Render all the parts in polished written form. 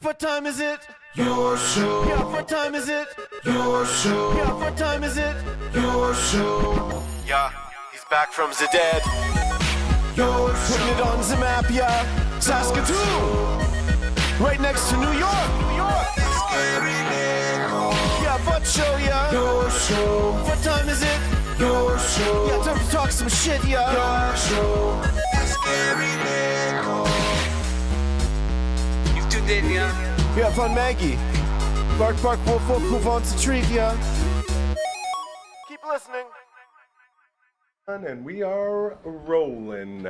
What time is it? Your show. Yeah, what time is it? Your show. Yeah, what time is it? Your show. Yeah, he's back from the dead. Your show. Putting it on the map, yeah. Saskatoon. Right next to New York. New York. Yeah, what show, yeah. Your show. What time is it? Your show. Yeah, time to talk some shit, yeah. Your show. You've tuned in, yeah. Yeah, fun Maggie. Bark, bark, wolf, wolf, move on to treat, yeah. Keep listening. And we are rolling.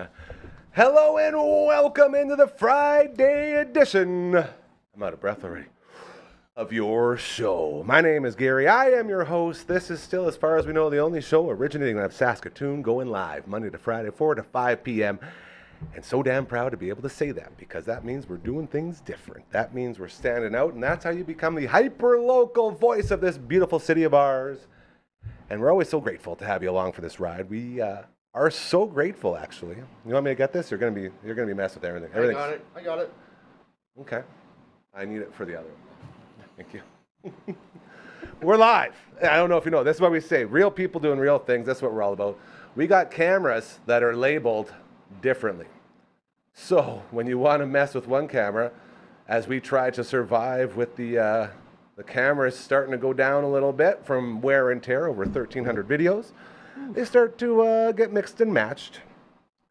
Hello and welcome into the Friday edition. I'm out of breath already. Of your show. My name is Gary. I am your host. This is still, as far as we know, the only show originating out of Saskatoon, going live Monday to Friday, 4 to 5 p.m. And so damn proud to be able to say that, because that means we're doing things different. That means we're standing out, and that's how you become the hyper-local voice of this beautiful city of ours. And we're always so grateful to have you along for this ride. We are so grateful, actually. You want me to get this? You're gonna be messing with everything. I got it. Okay. I need it for the other one. Thank you. We're live. I don't know if you know. This is what we say. Real people doing real things. That's what we're all about. We got cameras that are labeled differently. So when you want to mess with one camera, as we try to survive with the cameras starting to go down a little bit from wear and tear, over 1,300 videos, they start to get mixed and matched.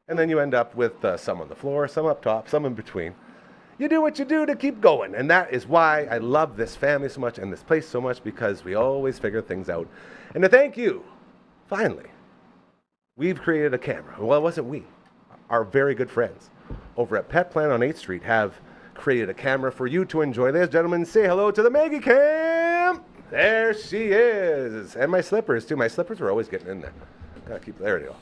And then you end up with some on the floor, some up top, some in between. You do what you do to keep going. And that is why I love this family so much and this place so much, because we always figure things out. And to thank you, finally, we've created a camera. Well, it wasn't we. Our very good friends over at Pet Planet on 8th Street have created a camera for you to enjoy. Ladies and gentlemen, say hello to the Maggie Cam. There she is. And my slippers, too. My slippers are always getting in there. Gotta keep, there we go.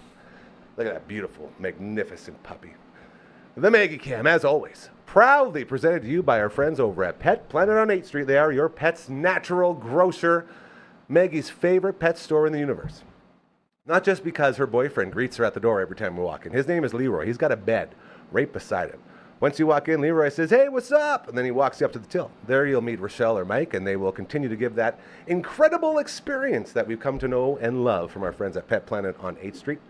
Look at that beautiful, magnificent puppy. The Maggie Cam, as always, proudly presented to you by our friends over at Pet Planet on 8th Street. They are your pet's natural grocer, Maggie's favorite pet store in the universe. Not just because her boyfriend greets her at the door every time we walk in. His name is Leroy. He's got a bed right beside him. Once you walk in, Leroy says, "Hey, what's up?" And then he walks you up to the till. There you'll meet Rochelle or Mike, and they will continue to give that incredible experience that we've come to know and love from our friends at Pet Planet on 8th Street.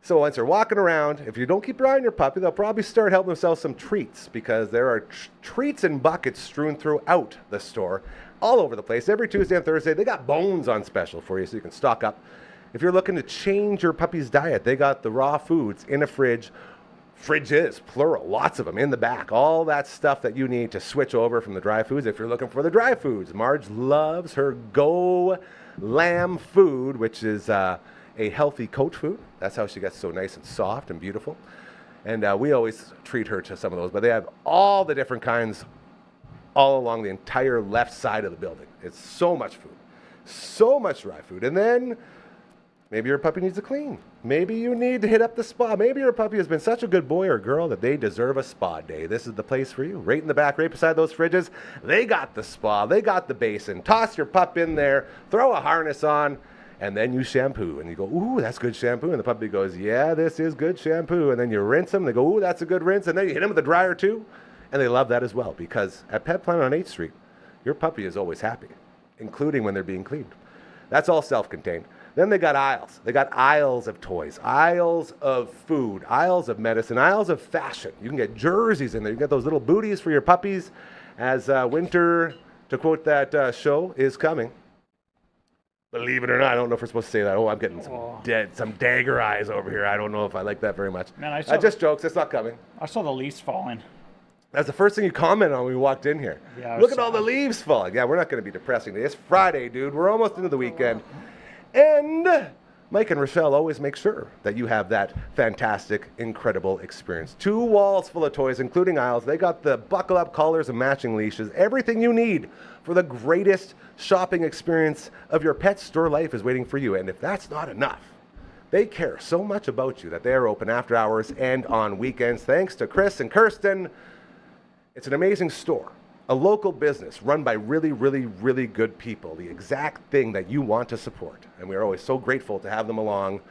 So once they're walking around, if you don't keep your eye on your puppy, they'll probably start helping themselves some treats, because there are treats and buckets strewn throughout the store, all over the place. Every Tuesday and Thursday, they got bones on special for you so you can stock up. If you're looking to change your puppy's diet, they got the raw foods in a fridge. Fridges, plural, lots of them in the back. All that stuff that you need to switch over from the dry foods. If you're looking for the dry foods, Marge loves her Go Lamb food, which is a healthy coat food. That's how she gets so nice and soft and beautiful. And we always treat her to some of those. But they have all the different kinds all along the entire left side of the building. It's so much food, so much dry food. And then maybe your puppy needs a clean. Maybe you need to hit up the spa. Maybe your puppy has been such a good boy or girl that they deserve a spa day. This is the place for you. Right in the back, right beside those fridges, they got the spa. They got the basin. Toss your pup in there, throw a harness on, and then you shampoo. And you go, "Ooh, that's good shampoo." And the puppy goes, "Yeah, this is good shampoo." And then you rinse them. They go, "Ooh, that's a good rinse." And then you hit them with the dryer too. And they love that as well, because at Pet Planet on 8th Street, your puppy is always happy, including when they're being cleaned. That's all self-contained. Then they got aisles. They got aisles of toys, aisles of food, aisles of medicine, aisles of fashion. You can get jerseys in there. You can get those little booties for your puppies as winter, to quote that show, is coming. Believe it or not, I don't know if we're supposed to say that. Oh, I'm getting some dagger eyes over here. I don't know if I like that very much. Man, I just jokes. It's not coming. I saw the leaves falling. That's the first thing you commented on when we walked in here. Yeah, look at all the leaves falling. Yeah, we're not going to be depressing today. It's Friday, dude. We're almost into the weekend. And Mike and Rochelle always make sure that you have that fantastic, incredible experience. 2 walls full of toys, including aisles. They got the buckle-up collars and matching leashes. Everything you need for the greatest shopping experience of your pet's store life is waiting for you. And if that's not enough, they care so much about you that they are open after hours and on weekends. Thanks to Chris and Kirsten. It's an amazing store, a local business run by really, really, really good people, the exact thing that you want to support. And we are always so grateful to have them along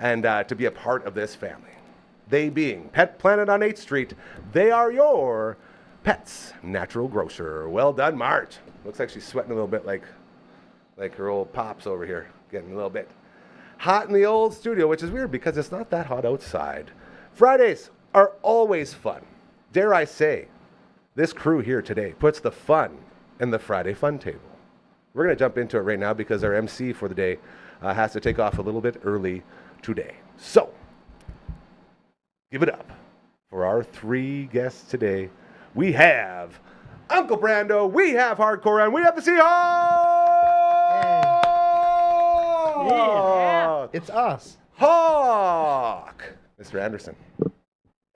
and to be a part of this family. They being Pet Planet on 8th Street, they are your Pets Natural Grocer. Well done, Marge. Looks like she's sweating a little bit like her old pops over here, getting a little bit hot in the old studio, which is weird because it's not that hot outside. Fridays are always fun. Dare I say, this crew here today puts the fun in the Friday Fun Table. We're going to jump into it right now because our MC for the day has to take off a little bit early today. So, give it up for our 3 guests today. We have Uncle Brando, we have Hardcore, and we have the Seahawk! Yeah. It's us. Hawk! Mr. Anderson.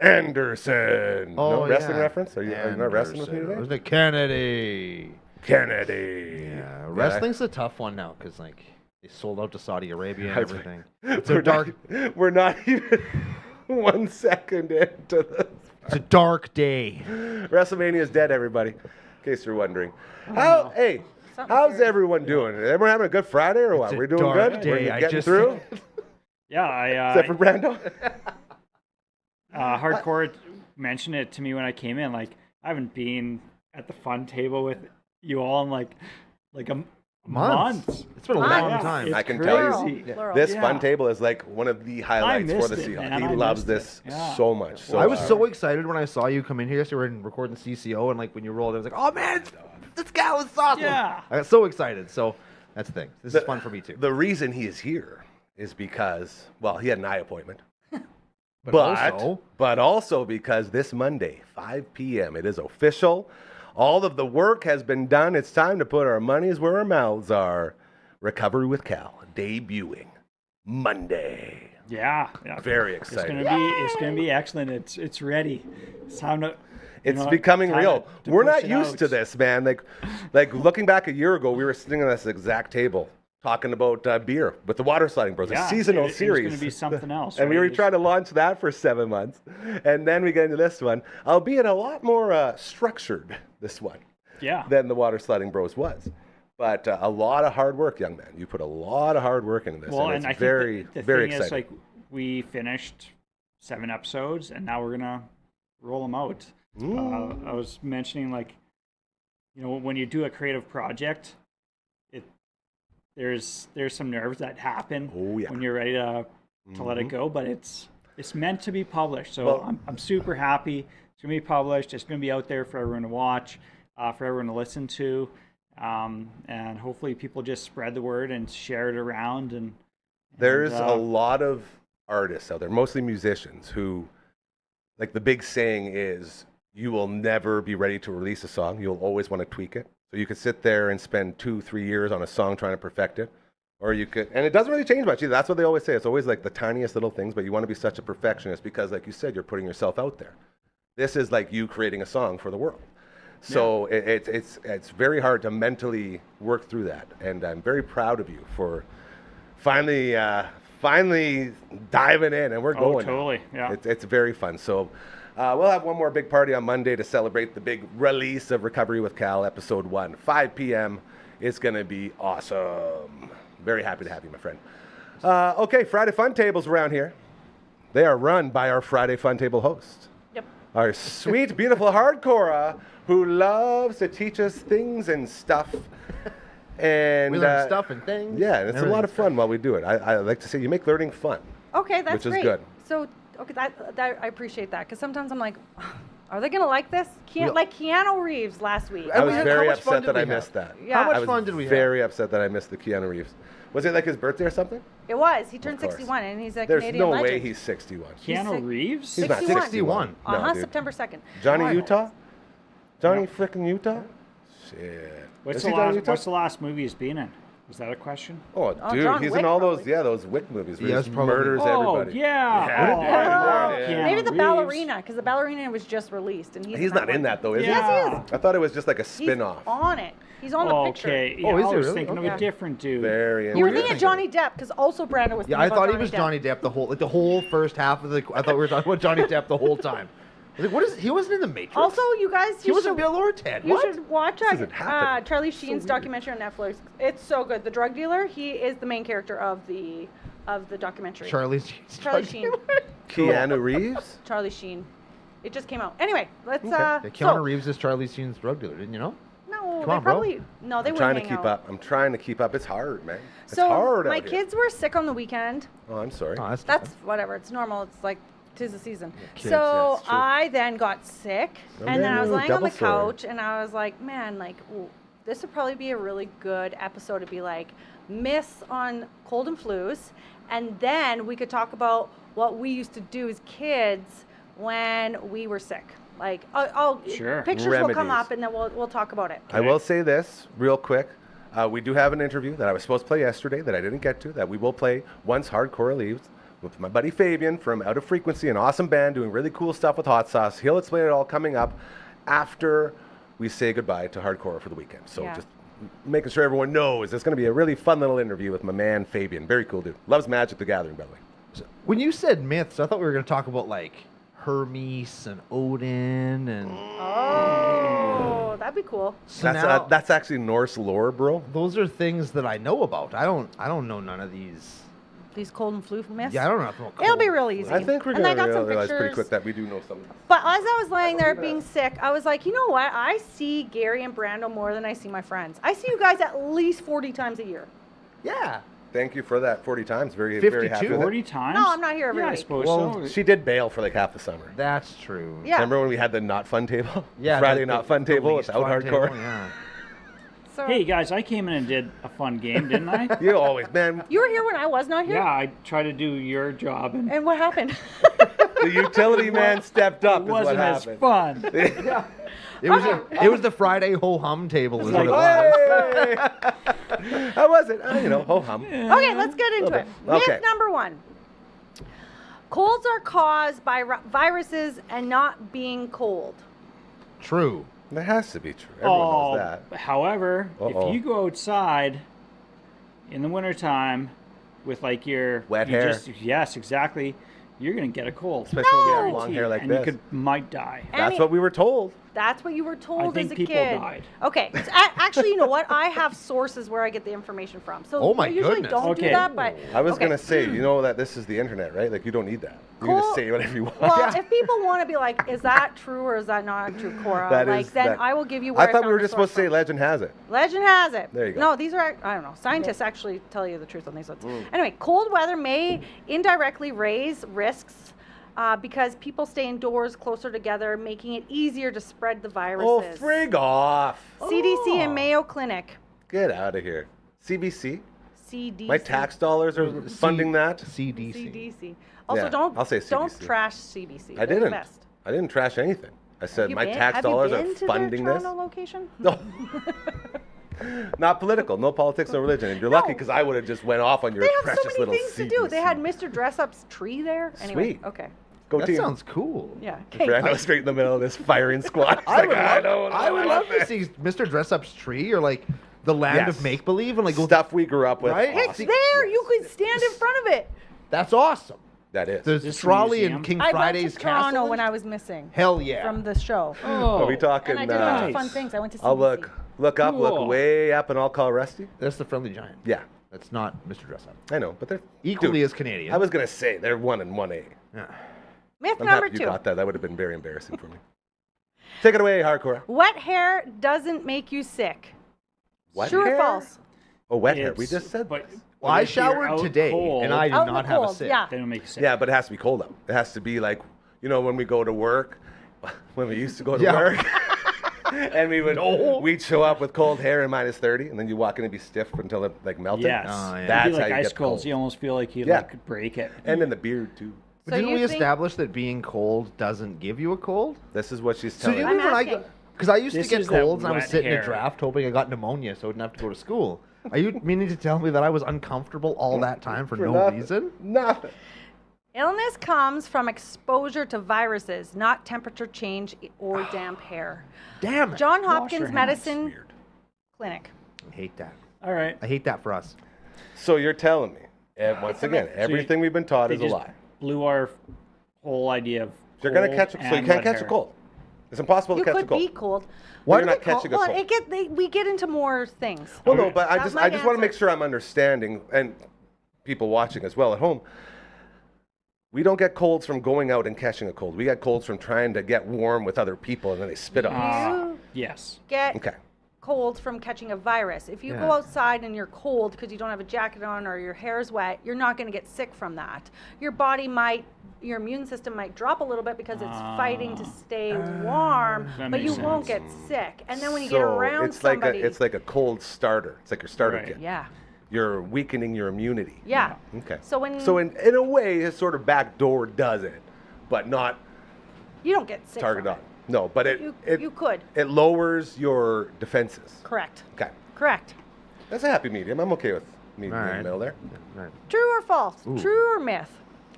Anderson. No wrestling reference? Are you not wrestling with me today? Was it Kennedy? Kennedy. Yeah, wrestling's a tough one now because they sold out to Saudi Arabia and everything. We're not even 1 second into this. It's a dark day. WrestleMania is dead, everybody. In case you're wondering. How's everyone doing? Everyone having a good Friday or what? We're doing good? Day. We're getting through? Yeah, Except for Brando? Hardcore mentioned it to me when I came in. Like, I haven't been at the fun table with you all in like a month. It's been a long time. It's I can crazy. tell you, this fun table is like one of the highlights for the Seahawks. Man. He loves this so much. So I was so excited when I saw you come in here. So we were recording CCO, and like when you rolled, I was like, "Oh man, this guy was awesome!" Yeah. I got so excited. So that's the thing. This is fun for me too. The reason he is here is because, well, he had an eye appointment. But also because this Monday, 5 p.m., it is official. All of the work has been done. It's time to put our monies where our mouths are. Recovery with Cal, debuting Monday. Yeah. Very exciting. It's gonna be excellent. It's ready. It's time to. It's becoming real. We're push not it used out. to this, man. Like looking back a year ago, we were sitting on this exact table talking about beer with the Water Sliding Bros, a seasonal series. It's going to be something else. And we right? were trying to launch that for 7 months. And then we get into this one, albeit a lot more structured, this one, than the Water Sliding Bros was. But a lot of hard work, young man. You put a lot of hard work into this. Well, and I it's think very, the very thing exciting. is, like, we finished 7 episodes, and now we're going to roll them out. I was mentioning, like, when you do a creative project, there's some nerves that happen when you're ready to let it go, but it's meant to be published. So I'm super happy. It's going to be published. It's going to be out there for everyone to watch, for everyone to listen to, and hopefully people just spread the word and share it around. And there's a lot of artists out there, mostly musicians, who, like, the big saying is, you will never be ready to release a song. You'll always want to tweak it. So you could sit there and spend 2-3 years on a song trying to perfect it. Or you could, and it doesn't really change much either. That's what they always say. It's always like the tiniest little things, but you want to be such a perfectionist because, like you said, you're putting yourself out there. This is like you creating a song for the world. So it's very hard to mentally work through that. And I'm very proud of you for finally diving in, and we're going. Totally, now. It's very fun. So we'll have one more big party on Monday to celebrate the big release of Recovery with Cal, episode 1, 5 p.m. It's going to be awesome. Very happy to have you, my friend. Okay, Friday Fun Tables around here. They are run by our Friday Fun Table host. Yep. Our sweet, beautiful Cora, who loves to teach us things and stuff. And we learn stuff and things. Yeah, and it's a lot of fun while we do it. I like to say you make learning fun. Okay, that's which is great. good. So, okay, I appreciate that because sometimes I'm like, are they gonna like this? Like Keanu Reeves last week. I was very much fun upset did that I we have? missed that. Yeah. How much fun did we have? Very upset that I missed the Keanu Reeves. Was it like his birthday or something? It was. He turned Of course. 61 and he's a There's Canadian no legend. way he's 61. Keanu Reeves? He's not 61. 61. No, dude. September 2nd. Johnny Marvel. Utah? Johnny frickin' Utah? Shit. What's Is the he Johnny Utah? last movie he's been in? Was that a question? Oh, dude, John he's Wick, in all those, probably. those Wick movies where He he has probably- murders everybody. Oh, maybe the Keanu ballerina because the ballerina was just released and He's not in that, though, is Yes, he? he is. I thought it was just like a He's spin-off. on it. He's on the picture. Okay. Yeah, Oh, is I he was really? thinking of Okay. a different dude. Very You were interesting. thinking of Johnny Depp because also Brando was. Yeah, thinking I about thought he Johnny was Depp. Johnny Depp the whole first half of the. I thought we were talking about Johnny Depp the whole time. I was like, what is? He wasn't in the Matrix. Also, you guys, he wasn't Bill or Ted. You What? should watch doesn't happen. Charlie Sheen's documentary on Netflix. It's so good. The drug dealer. He is the main character of the documentary. Charlie Charlie Sheen. Keanu Reeves? Charlie Sheen. It just came out. Anyway, let's. Yeah, Keanu Reeves is Charlie Sheen's drug dealer, didn't you know? No, Come they on, bro. probably no. They I'm wouldn't trying to hang keep out. up. I'm trying to keep up. It's hard, man. It's So hard my out here. kids were sick on the weekend. Oh, I'm sorry. Oh, That's whatever. It's normal. It's like 'tis the season. kids, So that's true. I then got sick, and then I was no, laying on the double sore. couch, and I was like, man, like ooh, this would probably be a really good episode to be like myths on cold and flus, and then we could talk about what we used to do as kids when we were sick. Like, Sure. pictures will come Remedies. up, and then we'll talk about it. I will say this real quick. We do have an interview that I was supposed to play yesterday that I didn't get to, that we will play once Hardcore leaves, with my buddy Fabian from Out of Frequency, an awesome band doing really cool stuff with hot sauce. He'll explain it all coming up after we say goodbye to Hardcore for the weekend. So Yeah. just making sure everyone knows it's going to be a really fun little interview with my man Fabian. Very cool dude. Loves Magic the Gathering, by the way. When you said myths, I thought we were going to talk about like Hermes and Odin and. Oh, that'd be cool. So now, That's actually Norse lore, bro. those are things that I know about. I don't know none of these. These cold and flu myths. Yeah, I don't know. About It'll be cold real and easy. flu. I think we're And I going to got some realize pretty pictures. quick that we do know something. But as I was laying there being sick, I was like, you know what? I see Gary and Brando more than I see my friends. I see you guys at least 40 times a year. Yeah. Thank you for that 40 times. Very, very 52? happy with it. 40 times? No, I'm not here every Yeah, I week. suppose Well, so. She did bail for like half the summer. That's true. Yeah. Remember when we had the not fun table? Yeah. Friday the- not the- fun the table least without fun hardcore. table, Yeah. So Hey guys, I came in and did a fun game, didn't I? You always, man. you were here when I was not here? Yeah, I tried to do your job and it And what happened? The utility man stepped up. Is what wasn't as happened. fun. It was the Friday ho hum table. Is what it was. Hey! How was it? You know, ho hum. Okay, let's get into it. Myth Okay. number 1. Colds are caused by viruses and not being cold. True. That has to be true. Everyone knows that. However, Uh-oh. if you go outside in the wintertime with like your Wet you hair. Yes, exactly. You're gonna get a cold. Especially when we have No! long hair like and this. you might die. That's what we were told. That's what you were told think as a people kid. died. Okay. So, actually, you know what? I have sources where I get the information from. So Oh my I usually goodness. don't do Okay. that, but I was okay. going to say, you know that this is the internet, right? Like, you don't need that. You can Cool. just say whatever you want. Well, if people want to be like, is that true or is that not true, Cora? That like, is- then that- I will give you where I thought we found were the just source supposed to say from. legend has it. Legend has it. There you go. No, these are, I don't know. Scientists actually tell you the truth on these ones. Anyway, cold weather may indirectly raise risks because people stay indoors closer together, making it easier to spread the Oh, viruses. frig off. CDC and Mayo Clinic. Get out of here. CBC? CDC. My tax dollars are funding that? CDC. CDC. Also, Yeah, don't I'll say don't CDC. trash CBC. I They're the didn't. best. I didn't trash anything. I said my tax have dollars you are been to funding their this. Toronto location? No. Not political. No politics, no religion. And you're lucky No. because I would have just went off on your They have precious so many little things to do. They CBC. had Mr. Dress Up's tree there. Anyway, Sweet. okay. Go That team. sounds cool. Yeah. Okay. Brando straight in the middle of this firing squad. I would, I would love to see Mr. Dress Up's tree or like the land Yes. of make believe and like go. stuff we grew up with. Right? It's Awesome. there. You could stand in front of it. That's awesome. That is. There's This trolley museum? and King I went Friday's to Toronto castle. when I was missing Hell yeah. from the show. Oh, Are we talking? And I did a bunch of nice. fun things. I went to CBC. I'll look up, look Cool. way up, and I'll call Rusty. That's the Friendly Giant. Yeah, That's not Mr. Dress Up. I know, but they're Equally dude, as Canadian. I was gonna say they're 1 and 1A. Yeah. Myth I'm number happy 2. you got that. That would have been very embarrassing for me. Take it away, hardcore. Wet hair doesn't make you sick. Wet True hair? or false? Oh, wet hair. We It's- just said. but- this. Well, I if you're showered out today cold, and I did Out in not the have a cold, sick. yeah. They don't make you sick. Yeah, but it has to be cold out. It has to be like, you know, when we go to work, when we used to go to Yeah. work, and we'd show up with cold hair and minus 30, and then you walk in and be stiff until it like melted. Yes. Oh, yeah. It'd That's be like how you ice get cold. cold. You almost feel like you Yeah. like could break it. And in the beard too. But So didn't you we think- establish that being cold doesn't give you a cold? This is what she's So telling you me. I'm mean when I asking. because I used This to get is that colds and I was wet sitting in hair. a draft hoping I got pneumonia so I didn't have to go to school. Are you meaning to tell me that I was uncomfortable all that time for no nothing. reason? Nothing. Illness comes from exposure to viruses, not temperature change or damp hair. Damn it. John Wash Hopkins your hands. Medicine Weird. Clinic. I hate that. All right. I hate that for us. So you're telling me, once again, myth. everything we've been taught They is a just lie. blew our whole idea of. You're gonna cold catch it, so you and can't wet catch hair. a cold. It's impossible You to catch a could cold. be cold. Why you're do not they call- catching a Well, cold. we get into more things. Well, no, but I That's just my want to make answer. sure I'm understanding, and people watching as well at home. We don't get colds from going out and catching a cold. We get colds from trying to get warm with other people, and then they spit on us. Yes. Get Okay. colds from catching a virus. If you go outside and you're cold because you don't have a jacket on or your hair's wet, you're not going to get sick from that. Your immune system might drop a little bit because it's fighting to stay warm, That but makes you won't get sense. sick. And then when you get around it's somebody, it's like a cold starter. It's like your starter Right. kit. yeah, You're weakening your immunity. yeah. Okay. So in a way, it sort of backdoor does it, but not you don't get sick. target from on. No, but You could. it lowers your defenses. Correct. Okay. Correct. That's a happy medium. I'm okay with meeting in Alright. the middle there. Right. True or false? Ooh. True or myth?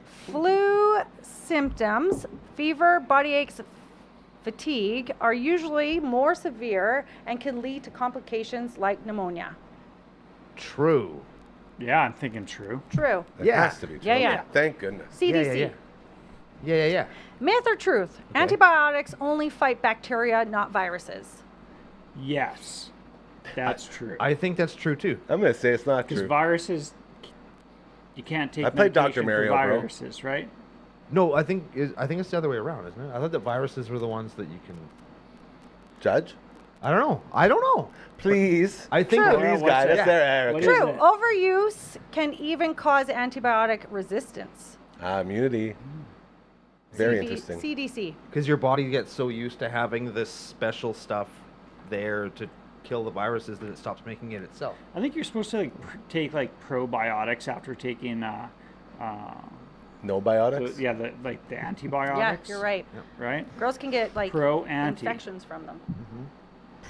Flu symptoms, fever, body aches, fatigue are usually more severe and can lead to complications like pneumonia. True. Yeah, I'm thinking true. True. That Yeah. has to be true. Yeah, yeah. Thank goodness. CDC. Yeah. Myth or truth? Okay. Antibiotics only fight bacteria, not viruses. Yes. That's true. I think that's true too. I'm going to say it's not Because true. viruses, you can't take I played Dr. medication Mario, for bro. viruses, right? No, I think it's the other way around, isn't it? I thought that viruses were the ones that you can. Judge? I don't know. Please. I think True. Please, What's guide us that? there, Eric. What is True. it? Overuse can even cause antibiotic resistance. Immunity. Very CV interesting. CDC. because your body gets so used to having this special stuff there to kill the viruses that it stops making it itself. I think you're supposed to take like probiotics after taking, No biotics? the antibiotics. Yeah, you're right. Right? Girls can get like Pro-anti. infections from them.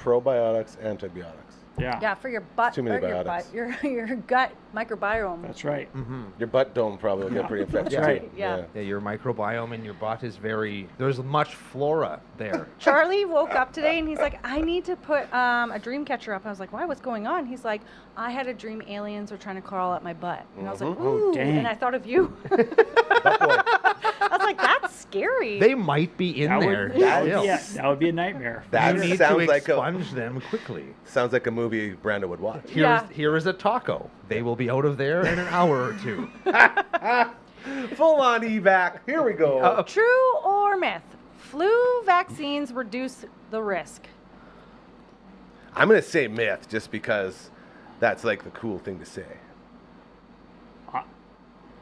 Probiotics, antibiotics. Yeah. Yeah, for your butt, Too many or your biotics. butt, your gut microbiome. That's right. Your butt dome probably will get pretty infected That's right. too. Yeah. Yeah, your microbiome in your butt is there's much flora there. Charlie woke up today and he's like, I need to put a dream catcher up. I was like, why? What's going on? He's like, I had a dream aliens were trying to crawl up my butt. And I was like, ooh. dang. And I thought of you. I was like, that's scary. They might be in That there. would, that, would still. be that would be a nightmare. That You need sounds to like expunge them quickly. sounds like a movie Brando would watch. Yeah. Here is a taco. They will be out of there in an hour or two. Full on evac. Here we go. True or myth? Flu vaccines reduce the risk. I'm gonna say myth just because that's like the cool thing to say.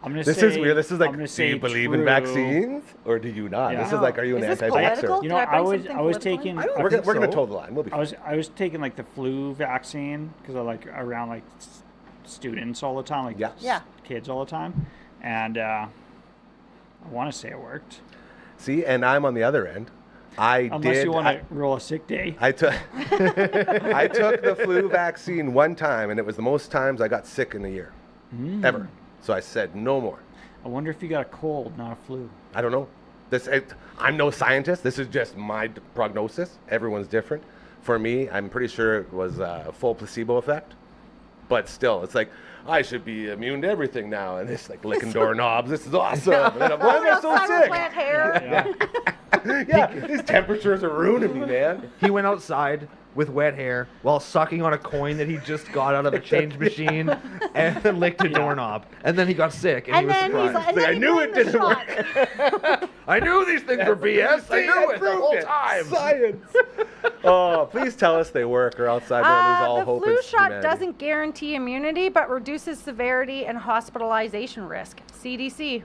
I'm gonna This say, is weird. This is like, I'm gonna do say you believe in true. vaccines or do you not? Yeah. This is like, are you an Is this anti-vaxxer? political? You Did know, I bring I was something I was political taking. in? I We're think gonna so. toe the line. We'll be I fine. was taking like the flu vaccine because I like around like students all the time, like Yeah. kids all the time, and I want to say it worked. See, and I'm on the other end. Unless you want to roll a sick day. I took I took the flu vaccine one time, and it was the most times I got sick in a year, ever. So I said no more. I wonder if you got a cold, not a flu. I don't know. I'm no scientist. This is just my prognosis. Everyone's different. For me, I'm pretty sure it was a full placebo effect. But still, it's like, I should be immune to everything now. And it's like licking doorknobs. This is awesome. And then why am I so Outside with sick? wet hair. Yeah. Yeah, these temperatures are ruining me, man. He went outside with wet hair while sucking on a coin that he just got out of a change machine and then licked a doorknob. And then he got sick and, And he was then he's surprised. like, and then I he knew blamed it the didn't shot. I knew these things were BS. I knew it the proved whole it. time. Science. Oh, please tell us they work, or else I'm gonna lose all The hope flu in shot humanity. doesn't guarantee immunity, but reduces severity and hospitalization risk. CDC.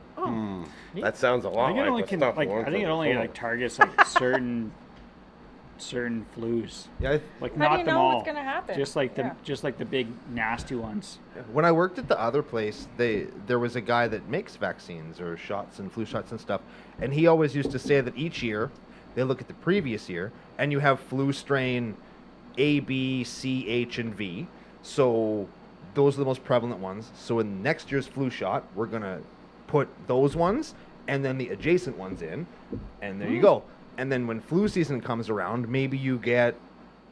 That sounds a I lot think it like only the can stuff like we I learned think it from only before. like targets like certain flus. Yeah, Like How not do you them know all. what's gonna happen? Just like Yeah. the big nasty ones. when I worked at the other place, there was a guy that makes vaccines or shots and flu shots and stuff, and he always used to say that each year they look at the previous year, and you have flu strain A, B, C, H, and V. So those are the most prevalent ones. So in next year's flu shot, we're gonna put those ones and then the adjacent ones in, and there you go. And then when flu season comes around, maybe you get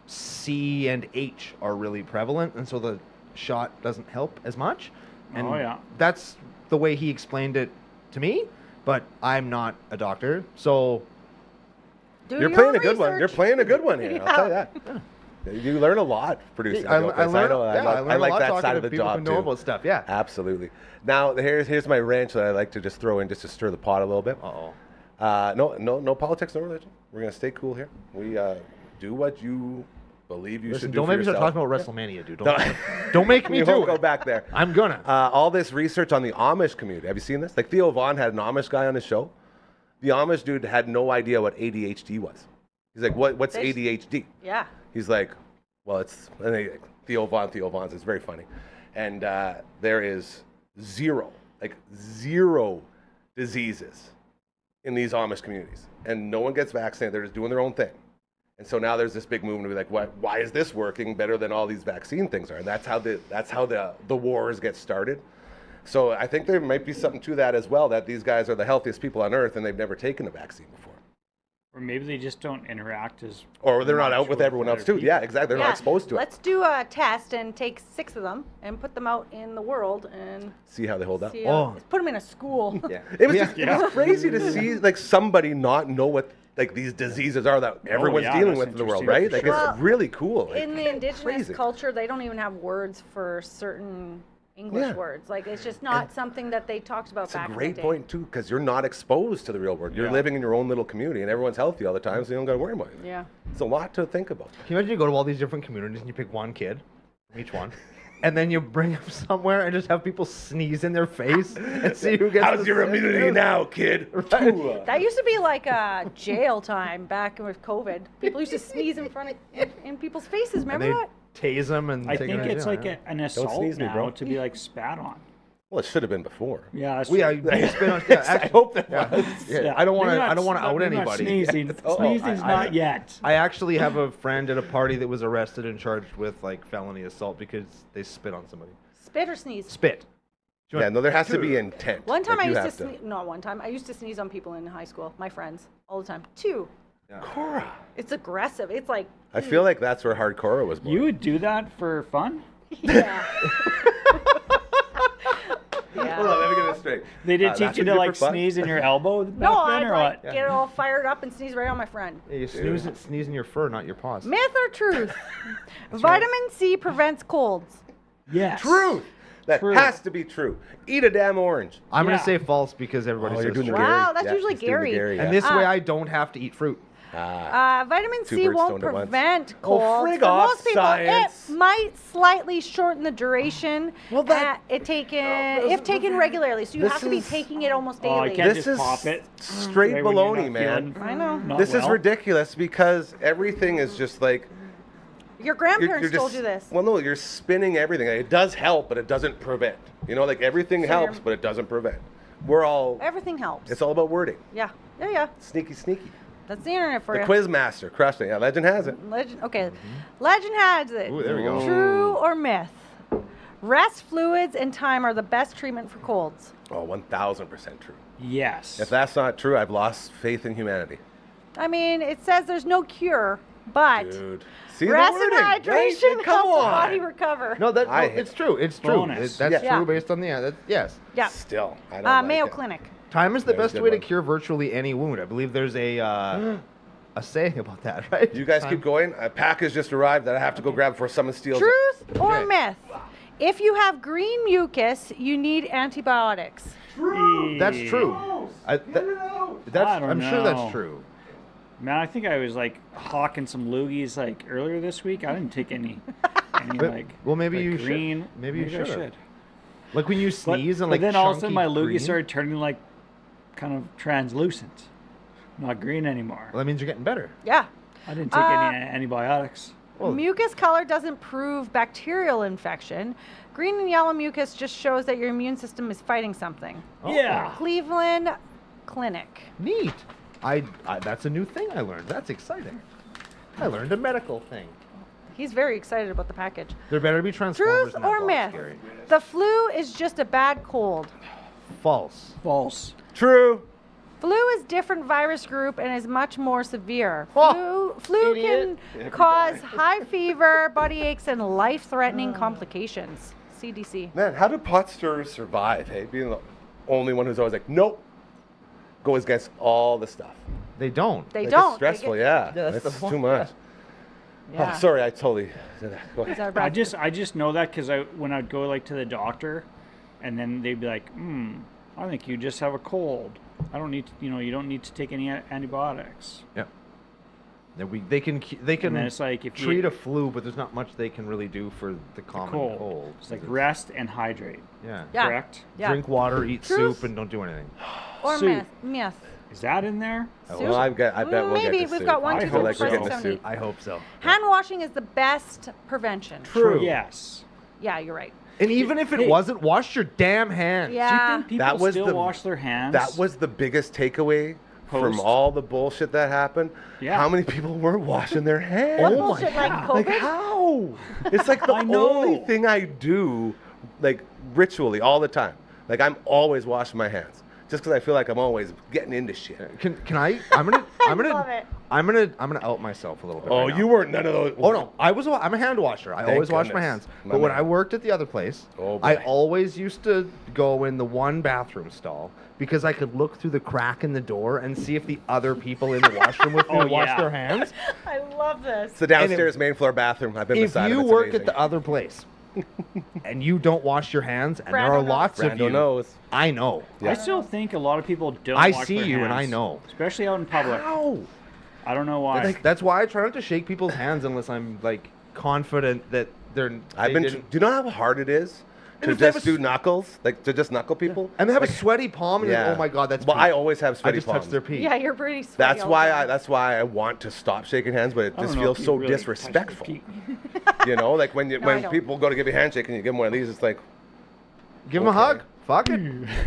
C and H are really prevalent, and so the shot doesn't help as much. And Oh, yeah. that's the way he explained it to me, but I'm not a doctor, so Do You're your playing a good one. You're research. playing a good one here. I'll tell you that. You learn a lot producing. I Real Place. learn I a like lot that talking side to of the people job who know too. about stuff. Yeah. Absolutely. Now here's my wrench that I like to just throw in just to stir the pot a little bit. No politics, no religion. We're gonna stay cool here. We do what you believe you should do. Don't for make me start yourself. talking about WrestleMania, dude. Don't make me We do won't it. go back there. I'm gonna. All this research on the Amish community. Have you seen this? Like Theo Vaughn had an Amish guy on his show. The Amish dude had no idea what ADHD was. He's like, what's ADHD? Yeah. He's like, well, it's Theo Vaughn's. It's very funny. And there is zero diseases in these Amish communities. And no one gets vaccinated. They're just doing their own thing. And so now there's this big movement to be like, why is this working better than all these vaccine things are? And that's how the wars get started. So I think there might be something to that as well, that these guys are the healthiest people on earth and they've never taken a vaccine before. Or maybe they just don't interact as. Or they're not out with much everyone else other too. people. Yeah, exactly. They're not exposed to it. Let's do a test and take 6 of them and put them out in the world and See how they hold up. see. Oh. Let's put them in a school. Yeah. It was crazy to see like somebody not know what like these diseases are that everyone's yeah, dealing that's with in the world, interesting right? for Like sure. it's really cool. Like, In the indigenous crazy. culture, they don't even have words for certain English words. Like it's just not something that they talked about It's back a in the great day. point too, because you're not exposed to the real world. You're living in your own little community, and everyone's healthy all the time, so you don't got to worry about it. Yeah. It's a lot to think about. Can you imagine you go to all these different communities and you pick one kid, from each one, and then you bring them somewhere and just have people sneeze in their face and see who gets How's your immunity now, kid? That used to be like a jail time back with COVID. People used to sneeze in front of in people's faces. And Remember they that? tase them and I take think them to it's jail, like yeah. an assault sneeze me, now bro. to be like spat on. Well, it should have been before. Yeah, that's We true. you spit on. Yeah, I actually, hope that yeah. was. Yeah, I don't want Maybe to. not- I don't want to out maybe not anybody. Sneezing. Oh, Sneezing's not yet. I actually have a friend at a party that was arrested and charged with like felony assault because they spit on somebody. Spit or sneeze? Spit. Do you Yeah, want- no, there has to be intent. One time Like, I you used to have sneeze. Not one time. I used to sneeze on people in high school. My friends, all the time. 2. Cora. It's aggressive. It's like. I feel like that's where hardcore was born. You would do that for fun? Yeah. Hold yeah. on, let me get this straight. They did That's teach you what to do like for fun? sneeze in your elbow back No, then, I'd or like what? get all fired up and sneeze right on my friend. Yeah, you sneeze in your fur, not your paws. Myth or truth? Vitamin C prevents colds. Yes. Truth. That True. has to be true. Eat a damn orange. I'm Yeah. gonna say false because everybody Oh, says you're doing the true. Gary. Wow, that's Yeah, usually he's doing the Gary. And yeah. this way I don't have to eat fruit. Vitamin Two C birds won't stoned at once. prevent Oh, colds. frig For off, most people, science. it might slightly shorten the duration. Well, that- if taken regularly, so you This have to be is- taking it almost Oh, I daily. can't This just is pop it. straight right when you're baloney, not man. feeling I know. not This is well. ridiculous because everything is just like Your you're grandparents just, told you this. Well, no, you're spinning everything. It does help, but it doesn't prevent. You know, like everything So helps, you're- but it doesn't prevent. We're all. Everything helps. It's all about wording. Yeah. Yeah. Sneaky. That's the internet for The you. quiz master crushed it. Yeah, legend has it. Legend. Okay. Legend has it. Ooh, there we go. True or myth? Rest, fluids, and time are the best treatment for colds. Oh, 1,000% true. Yes. If that's not true, I've lost faith in humanity. I mean, it says there's no cure, but Dude. See rest the and wording, hydration right? help Come the on. body recover. No, It's true. It's true. Bonus. That's Yeah. true based on the yes. Yeah. Still, I don't like Mayo it. Clinic. Time is the That was best a good way to one. cure virtually any wound. I believe there's a saying about that, right? You guys keep going. A pack has just arrived that I have to go grab before someone steals it. Truth or Okay. myth? If you have green mucus, you need antibiotics. That's true. I don't I'm sure know. that's true. Man, I think I was like hawking some loogies like earlier this week. I didn't take any But- like. well, maybe like you should. green. Maybe you I should've. should. Like when you But, sneeze and but like then all of a sudden chunky my loogie green, started turning like kind of translucent, not green anymore. Well, that means you're getting better. Yeah. I didn't take any antibiotics. Well- Mucus color doesn't prove bacterial infection. Green and yellow mucus just shows that your immune system is fighting something. Yeah. Cleveland Clinic. Neat. I that's a new thing I learned. That's exciting. I learned a medical thing. He's very excited about the package. There better be transformers Truth in that or box, myth? Gary. The flu is just a bad cold. False. False. True. Flu is different virus group and is much more severe. Oh, Flu idiot. can cause high fever, body aches, and life-threatening complications. CDC. Man, how do pot stirrers survive? Hey, being the only one who's always like, nope, goes against all the stuff. They don't. They Like, don't. It's stressful, They yeah. Yeah, that's It's the point, too much. Yeah. Oh, sorry, I totally. Go Is ahead. that right? I just know that because when I'd go like to the doctor, and then they'd be like, I think you just have a cold. I don't need to, you don't need to take any antibiotics. Yeah. They can And then it's like if treat you, a flu, but there's not much they can really do for the common cold. It's like rest and hydrate. Yeah. Yeah. Correct? Yeah. Drink water, eat Truth. soup, and don't do anything. Or Soup. myth. Is that in there? Well, I bet we'll Maybe get to we've soup. got one, I two, feel three, like four, we're six, getting to seven, eight. I hope so. Hand washing is the best prevention. True. Yes. Yeah, you're right. And even if it Hey. wasn't, wash your damn hands. Yeah. Do you think people That was still the- wash their hands? That was the biggest takeaway from Post. all the bullshit that happened. Yeah. How many people were washing their hands? What bullshit, like COVID? Like how? It's like the I know. only thing I do, like ritually all the time. Like I'm always washing my hands, just because I feel like I'm always getting into shit. Can I? I'm gonna love it. I'm gonna out myself a little bit. Oh, right you now. weren't none of those. Oh no, I'm a hand washer. I Thank always wash my goodness. hands. My But when man. I worked at the other place, Oh, I boy. always used to go in the one bathroom stall because I could look through the crack in the door and see if the other people in the washroom with me Oh, wash yeah. their hands. I love this. It's the downstairs main floor bathroom. I've been If beside you him. It's work amazing. at the other place and you don't wash your hands, and there are Brando knows. lots of Brando you, knows. I know. Yeah. I still think a lot of people don't I wash see their you and I hands, know. Especially out in public. How? I don't know why. That's why I try not to shake people's hands unless I'm like confident that they're. I've they been. didn't- Do you know how hard it is And to if they have just a do s- knuckles, like to just knuckle people? And they have a sweaty palm, and Yeah. oh my god, that's. Well, pee. I always have I sweaty just palms. touched their pee. Yeah, you're pretty sweaty. That's all why the I. time. That's why I want to stop shaking hands, but it I don't just know feels if so you really touch disrespectful. their pee. You know, like when I when don't. people go to give you a handshake and you give them one of these, it's like Give him a Okay. hug. Fuck it.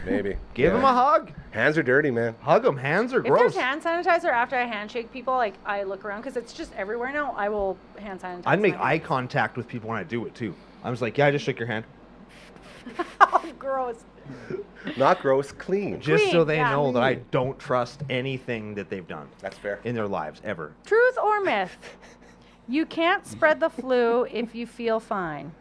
maybe. Give him Yeah. a hug. Hands are dirty, man. Hug them. Hands are If gross. there's hand sanitizer after I handshake people, like I look around because it's just everywhere now. I will hand sanitize. I'd make my eye hands. contact with people when I do it too. I was like, yeah, I just shook your hand, Oh, gross. Not gross, clean. just so Clean, they yeah. know that I don't trust anything that they've done That's fair. in their lives ever. Truth or myth? You can't spread the flu if you feel fine.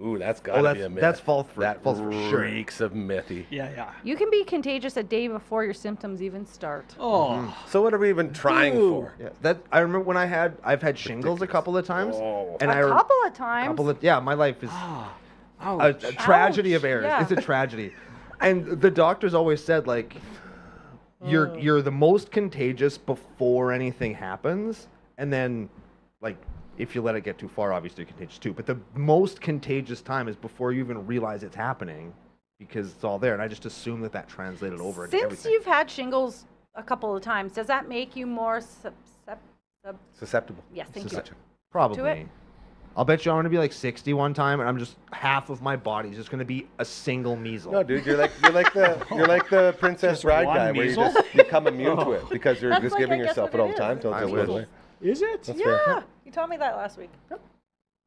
Ooh, that's gotta that's- be a myth. that's false for- that false for sure. reeks of mythy. Yeah. You can be contagious a day before your symptoms even start. Oh. So what are we even trying Ooh. for? Yeah, that I remember when I've had shingles a couple of times, Oh. and A couple of times. my life is Ah. a Ouch. tragedy of Ouch, errors. yeah. It's a tragedy. And the doctors always said, like, you're the most contagious before anything happens, and then, like, if you let it get too far, obviously you're contagious too. But the most contagious time is before you even realize it's happening, because it's all there. And I just assume that translated over into Since everything. you've had shingles a couple of times, does that make you more Susceptible. Yes, thank you. Susceptible. Probably. I'll bet you I'm gonna be like 60 one time, and I'm just half of my body's just gonna be a single measle. No, dude, you're like the Princess Just Bride one guy, where you measle? just become immune to it because you're That's just like, giving I guess, yourself what it all it the time is. till it I just wish. goes away. Is it? That's fair. Yeah, you told me that last week.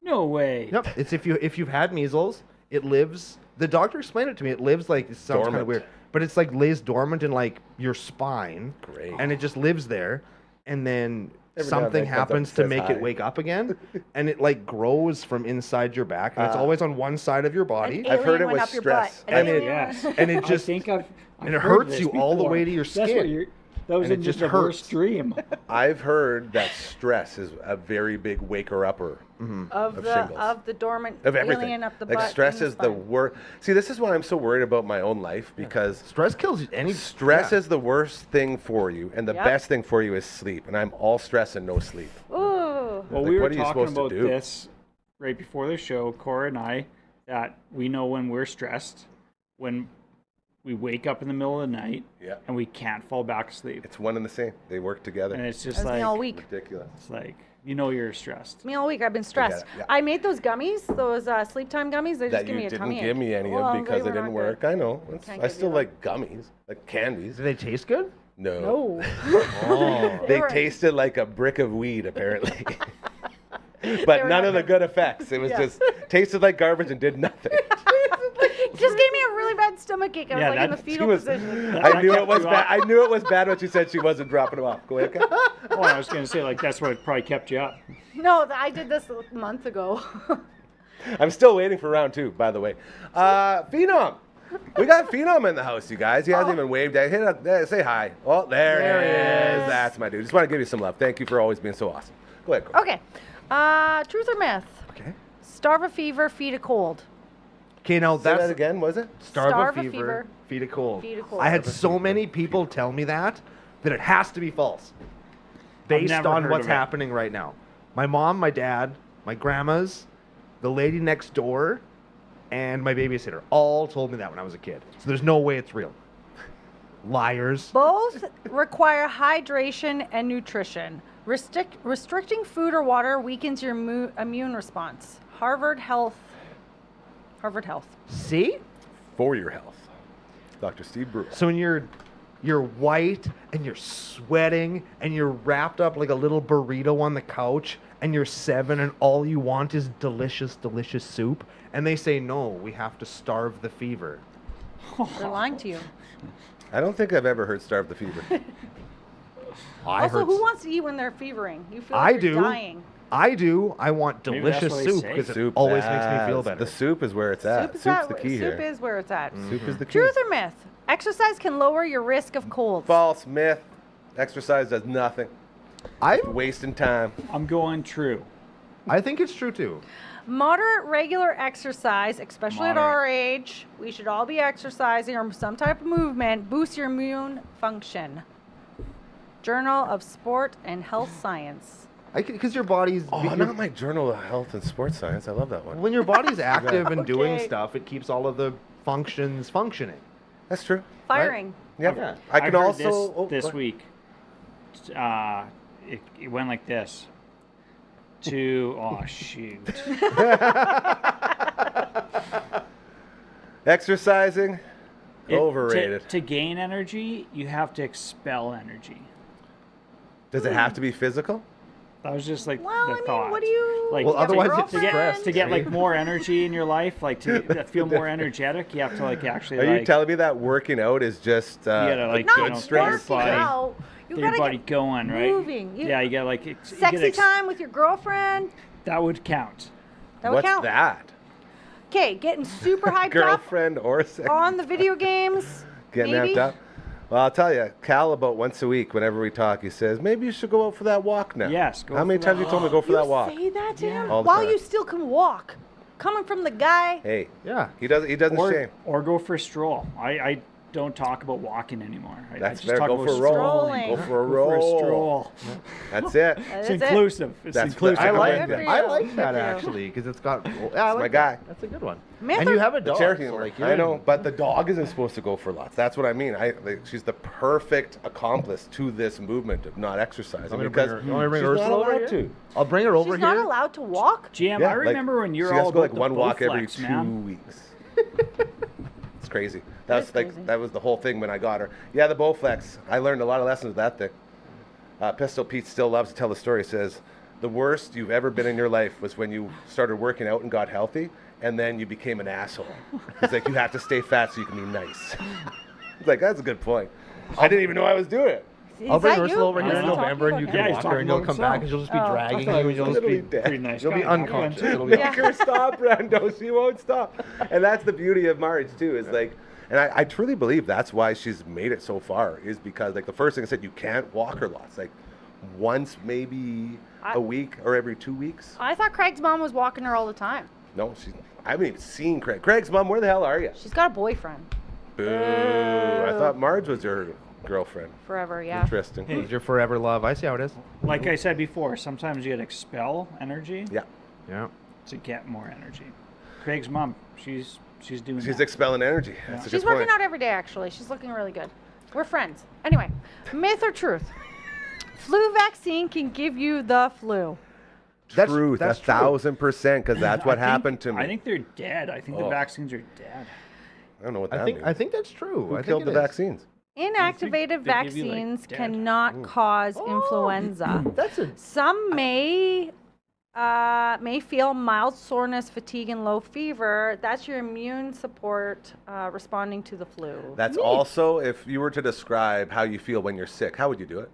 No way. Yep. It's if you've had measles, it lives. The doctor explained it to me. It lives like, it sounds kind of Dormant. weird, but it's like lays dormant in like your spine. Great. And it just lives there, and then Every now and something then comes up happens and to says make hi. it wake up again, and it like grows from inside your back, and it's always on one side of your body, An I've heard alien it went was up your stress. butt. An And it- alien Yes. went- and it I just think I've and it heard hurts this you all the before. way to your That's what skin. that was And in it just the hurts. worst dream. I've heard that stress is a very big waker-upper of of the shingles. of the dormant of everything. alien up the Like butt. stress in is the spine. worst. See, this is why I'm so worried about my own life because Stress kills you. stress yeah. is the worst thing for you, and the Yep. best thing for you is sleep. And I'm all stress and no sleep. Ooh. Well, Like, we were what are you talking supposed to about do? this right before the show, Cora and I, that we know when we're stressed, when we wake up in the middle of the night Yeah. and we can't fall back asleep. It's one and the same. They work together. And it's just That's me all like, week. Ridiculous. it's like, you know you're stressed. It's me all week. I've been stressed. yeah. I made those gummies, those sleep time gummies. They just That give you me a didn't tummy give ache. me any Well, of because they it were didn't not work. good. I know. Can't I give still you like gummies, like candies. Do they taste good? No. No. Oh. They were- tasted like a brick of weed, apparently. They But were none not of the good. good effects. It was Yeah. just tasted like garbage and did nothing. Just gave me a really bad stomach ache. I was Yeah, like in the that- She fetal was, position. I knew it kept was you bad. up. I knew it was bad when she said she wasn't dropping them off. Go ahead, okay? Oh, I was going to say, like, that's what probably kept you up. No, I did this a month ago. I'm still waiting for round 2, by the way. Phenom. We got Phenom in the house, you guys. He hasn't even waved at. Hit up, say hi. Oh, there he is. That's my dude. Just want to give you some love. Thank you for always being so awesome. Go ahead, Cora. Okay. Truth or myth? Okay. Starve a fever, feed a cold. Okay, now Say that's that again, was it? starve a fever, feed a cold. feed a cold. I had so many people tell me that it has to be false, based never on heard what's of it. happening right now. My mom, my dad, my grandmas, the lady next door, and my babysitter all told me that when I was a kid. So there's no way it's real. Liars. Both require hydration and nutrition. Restricting food or water weakens your immune response. Harvard Health. See? For your health. Dr. Steve Brewer. So when you're white and you're sweating and you're wrapped up like a little burrito on the couch and you're 7 and all you want is delicious, delicious soup, and they say, no, we have to starve the fever. They're lying to you. I don't think I've ever heard starve the fever. Also, who wants to eat when they're fevering? You feel I like you're do. dying. I do. I want Maybe that's delicious what they soup say. because it Soup, always makes me feel better. The soup is where it's at. Soup's the key here. Soup is where it's at. Soup is the key. Truth or myth? Exercise can lower your risk of colds. False, myth. Exercise does nothing. I'm Wasting time. I'm going true. I think it's true too. Moderate regular exercise, especially at Moderate. our age, we should all be exercising or some type of movement, boosts your immune function. Journal of Sport and Health Science. Because your body's Not my Journal of Health and Sports Science. I love that one. when your body's active and doing Okay. stuff, it keeps all of the functions functioning. That's true. Firing. Yep. Yeah. I can heard also this go ahead. week. It went like this. Oh shoot. Exercising. It- Overrated. To gain energy, you have to expel energy. Does it have to be physical? That was just like Well, the I mean, thought. what do you? Like, Well, you have a otherwise it's girlfriend? stress. to get like more energy in your life, like to feel more energetic, you have to like actually Are like you telling me that working out is just gotta, like, Not you know, working strength? body. out. You get your gotta body get going, right? moving. Yeah, you got like you get sexy time with your girlfriend. That would count. That would What's count. that? Okay, getting super hyped up Girlfriend or sex? on the video games. Getting maybe. amped up? Well, I'll tell you, Cal, about once a week, whenever we talk, he says, maybe you should go out for that walk now. Yes, go How many for times that you told me to go for You that walk? say that to him All the while time. you still can walk. Coming from the guy. Hey, Yeah. he doesn't shame. Or go for a stroll. I don't talk about walking anymore. I That's just fair. talk Go about for a roll. strolling. Go for a Go for a roll. stroll. That's it. That It's is it. inclusive. It's That's inclusive. I like Good that. for you. I like Good that for you. actually because it's got. Yeah, I like my that. guy. That's a good one. Myth and or- you have a The dog. chair so, humor. like, I know, but the dog isn't supposed to go for lots. That's what I mean. She's the perfect accomplice to this movement of not exercising I'm gonna because bring her- you want me to bring she's Ursula not over allowed here? to. I'll bring her over She's here. not allowed to walk. GM, Yeah, I remember when you're she has all to go like about one the walk every Bowflex, 2 man. weeks. It's crazy. That's is like crazy. that was the whole thing when I got her. Yeah, the Bowflex. I learned a lot of lessons with that thing. Pistol Pete still loves to tell the story. He says the worst you've ever been in your life was when you started working out and got healthy, and then you became an asshole. He's like, you have to stay fat so you can be nice. He's like, that's a good point. I didn't even know I was doing it. I'll Is bring that Ursula you? over here Is in he talking November, and you about can Yeah, he's walk her, talking and you'll about come back, and himself. she'll just be Oh. dragging I you, thought and he you'll was just be. literally dead. Pretty nice You'll guy. be unconscious. It'll be. Yeah. Make her stop, Brando. She won't stop. And that's the beauty of marriage too. Is like, and I truly believe that's why she's made it so far. Is because like the first thing I said, you can't walk her lots. Like once maybe a week or every 2 weeks. I thought Craig's mom was walking her all the time. No, I haven't even seen Craig. Craig's mom, where the hell are you? She's got a boyfriend. Boo. I thought Marge was your girlfriend. Forever, yeah. Interesting. It's your forever love. I see how it is. Like I said before, sometimes you gotta expel energy Yeah. Yeah. to get more energy. Craig's mom, she's doing She's that. expelling energy. That's a She's good working point. out every day, actually. She's looking really good. We're friends. Anyway, myth or truth? Flu vaccine can give you the flu. Truth. That's That's true. 1000% because that's what happened to me. I think they're dead. I think the Oh. vaccines are dead. I don't know what that I think. means. I think that's true. Who I think killed it the is. vaccines? Inactivated they give you, like, vaccines dead. cannot cause influenza. That's a. Some may feel mild soreness, fatigue, and low fever. That's your immune support responding to the flu. That's also, if you were to describe how you feel when you're sick, how would you do it?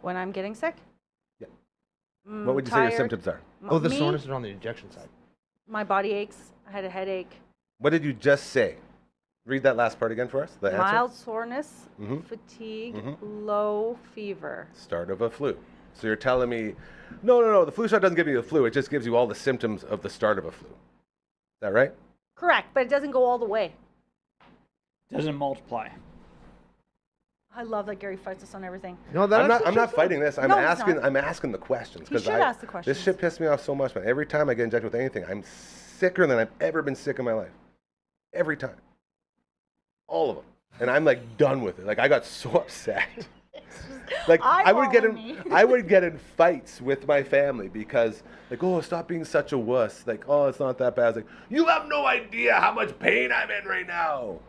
When I'm getting sick? Yeah. What would you say your tired. symptoms are? Oh, the Me, soreness is on the injection side. My body aches. I had a headache. What did you just say? Read that last part again for us. The answer. Mild soreness, Mhm. fatigue, Mhm. low fever. Start of a flu. So you're telling me, no, the flu shot doesn't give you the flu. It just gives you all the symptoms of the start of a flu. Is that right? Correct, but it doesn't go all the way. Doesn't multiply. I love that Gary fights us on everything. No, I'm not fighting this. I'm No, he's not. asking the questions. You should ask the questions. This shit pissed me off so much, man. Every time I get injected with anything, I'm sicker than I've ever been sick in my life. Every time. All of them. And I'm like done with it. Like I got so upset. Like I would get in fights with my family because like, oh, stop being such a wuss. Like, oh, it's not that bad. It's like, you have no idea how much pain I'm in right now.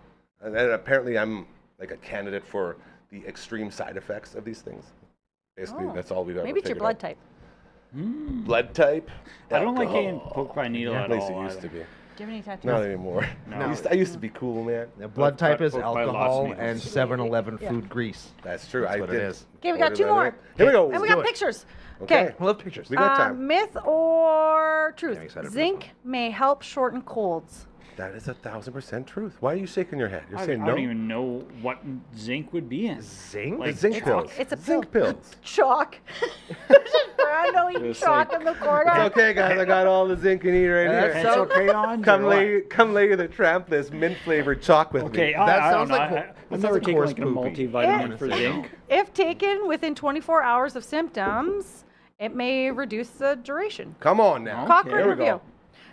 And then apparently I'm like a candidate for the extreme side effects of these things. Basically, that's all we've ever Maybe it's your blood type. Blood type? I don't like getting poked by a needle at At least all. it used to be. Do you have any tattoos? Not anymore. No. I used to be cool, man. The blood type is Poked by lots of alcohol needles. and 7-Eleven food grease. That's true. That's I what did. it is. Okay, we got order 2 that more. in. Here we go. And we Let's got do it. pictures. Okay. Okay. I love pictures. We got time. Myth or truth? I'm excited for this Zinc may help shorten colds. That is 1,000% truth. Why are you shaking your head? You're I saying no? don't even know what zinc would be in. Zinc? Like, Zinc It's- pills. it's a zinc pill. pills. Chalk. There's just Brando eating It's chalk like- in the corner. It's okay, guys. I got all the zinc you need right here. Pencil crayons? Come or what? lay the tramp this mint flavored chalk with Okay, me. I sounds don't know. like ho- that I've sounds never like taken horse like a poopy. multivitamin for zinc. If taken within 24 hours of symptoms, it may reduce the duration. Come on now. Cochrane Here we review. go.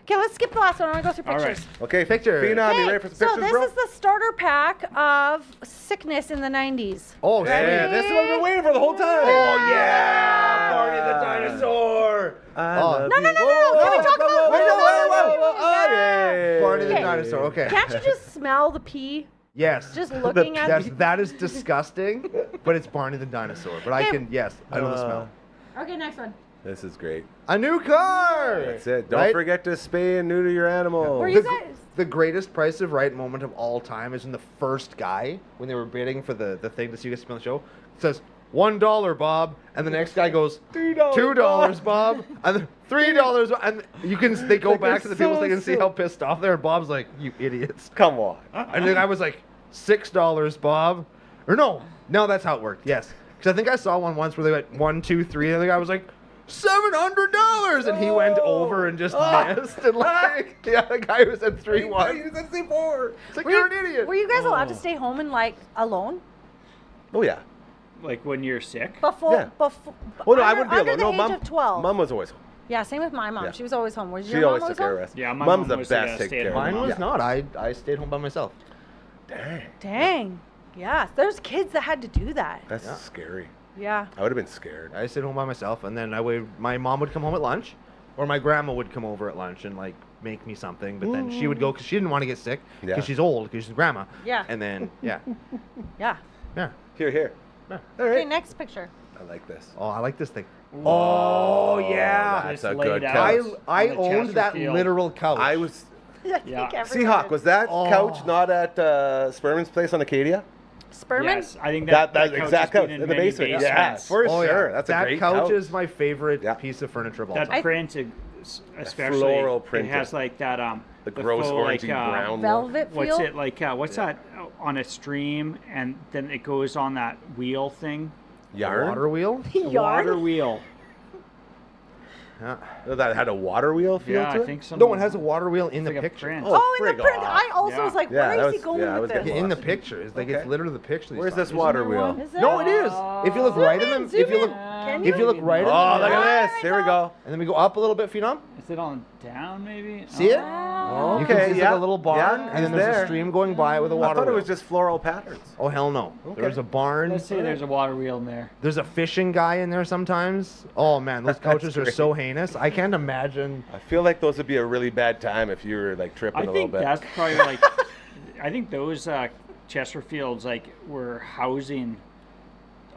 Okay, let's skip the last one. I want to go through All pictures. right. Okay, Picture. Phenom, you Okay, ready for some so pictures, this bro? is the starter pack of sickness in the 90s. Oh, Yeah, sweet. this is what we've been waiting for the whole time. Oh, yeah! Barney the dinosaur! Oh, No. Can we talk about Barney the Okay. dinosaur, okay. Can't you just smell the pee? Yes. Just looking at Yes, it. that is disgusting, but it's Barney the dinosaur. But I Okay. can, yes, I know the smell. Okay, next one. This is great. A new car! That's it. Don't Right? forget to spay and neuter your animal. Were you The, guys? the greatest price of right moment of all time is when the first guy, when they were bidding for the thing to see you guys on the show, says, $1, Bob. And the next guy goes, $2, Bob. And then $3. And they go Like, back to they're the people so they so can see how pissed off they are. And Bob's like, you idiots. Come on. And then I was like, $6, Bob. Or no, that's how it worked. Yes. Because I think I saw one once where they went 1, 2, 3. And the guy was like, $700. And he went over and just missed. And like, yeah, the guy who said 3 won. You said C4. It's like, you're an idiot. Were you guys allowed to stay home and like alone Oh, yeah. Like when you're sick. before? Yeah. Before. Well, no, I wouldn't be under alone. the No, age of 12. Mom was always home. Yeah, same with my mom. Yeah. She was always home. Was She your mom always always took care home? of us. Yeah, my Mom's mom the was like best a to take care of. stay-at-home Mine was Yeah. not. I stayed home by myself. Dang. Dang. Yeah, there's kids that had to do that. That's scary. Yeah. I would have been scared. I stayed home by myself, and then my mom would come home at lunch, or my grandma would come over at lunch and like make me something. But then she would go because she didn't want to get sick because Yeah. she's old, because she's grandma. Yeah. And then yeah, Yeah. yeah. Here. Yeah. All Okay, right. next picture. I like this. Oh, I like this thing. Oh yeah. That's Just a laid good out. couch. I on the owned that Chesterfield. literal couch. I was I Yeah. think everyone Seahawk. did. Was that Oh. couch not at Sperman's place on Acadia? Sperman? Yes, I think That that exact has couch been in the many basement. Yeah, basements. for Oh, sure. yeah. That's that a great couch is my favorite Yeah. piece of furniture of all That time. print, especially, floral printing. it has like that The gross full, orangey like, brown. look. Velvet What's feel? it like? What's that on a stream, and then it goes on that wheel thing, Yarn. Water wheel. the Yarn? water wheel. Yeah. That had a water wheel feel Yeah, to I it? think so. No, it has a water wheel in the like a picture. print. Oh, in frig the print. off. I also Yeah. was like, Yeah, where that is he was- going yeah, I with was this? getting In the lost. picture, it's like Okay. it's literally the picture. Where's this Isn't water there wheel? one? Is there? No, it is. If you look right in them, if you look, Can if you look right in them, Oh, look Ah, at this. Here we go. and then we go up a little bit, Phenom. Is it on down maybe? See it? Oh. You can see it's yeah. like a little barn, Yeah, and then it's there's there. a stream going by with a I water thought it wheel. was just floral patterns. Oh hell no! Okay. There's a barn. Let's say there's a water wheel in there. There's a fishing guy in there sometimes. Oh man, those couches are great. so heinous. I can't imagine. I feel like those would be a really bad time if you were like tripping I a little think bit. that's probably like, I think those Chesterfields like were housing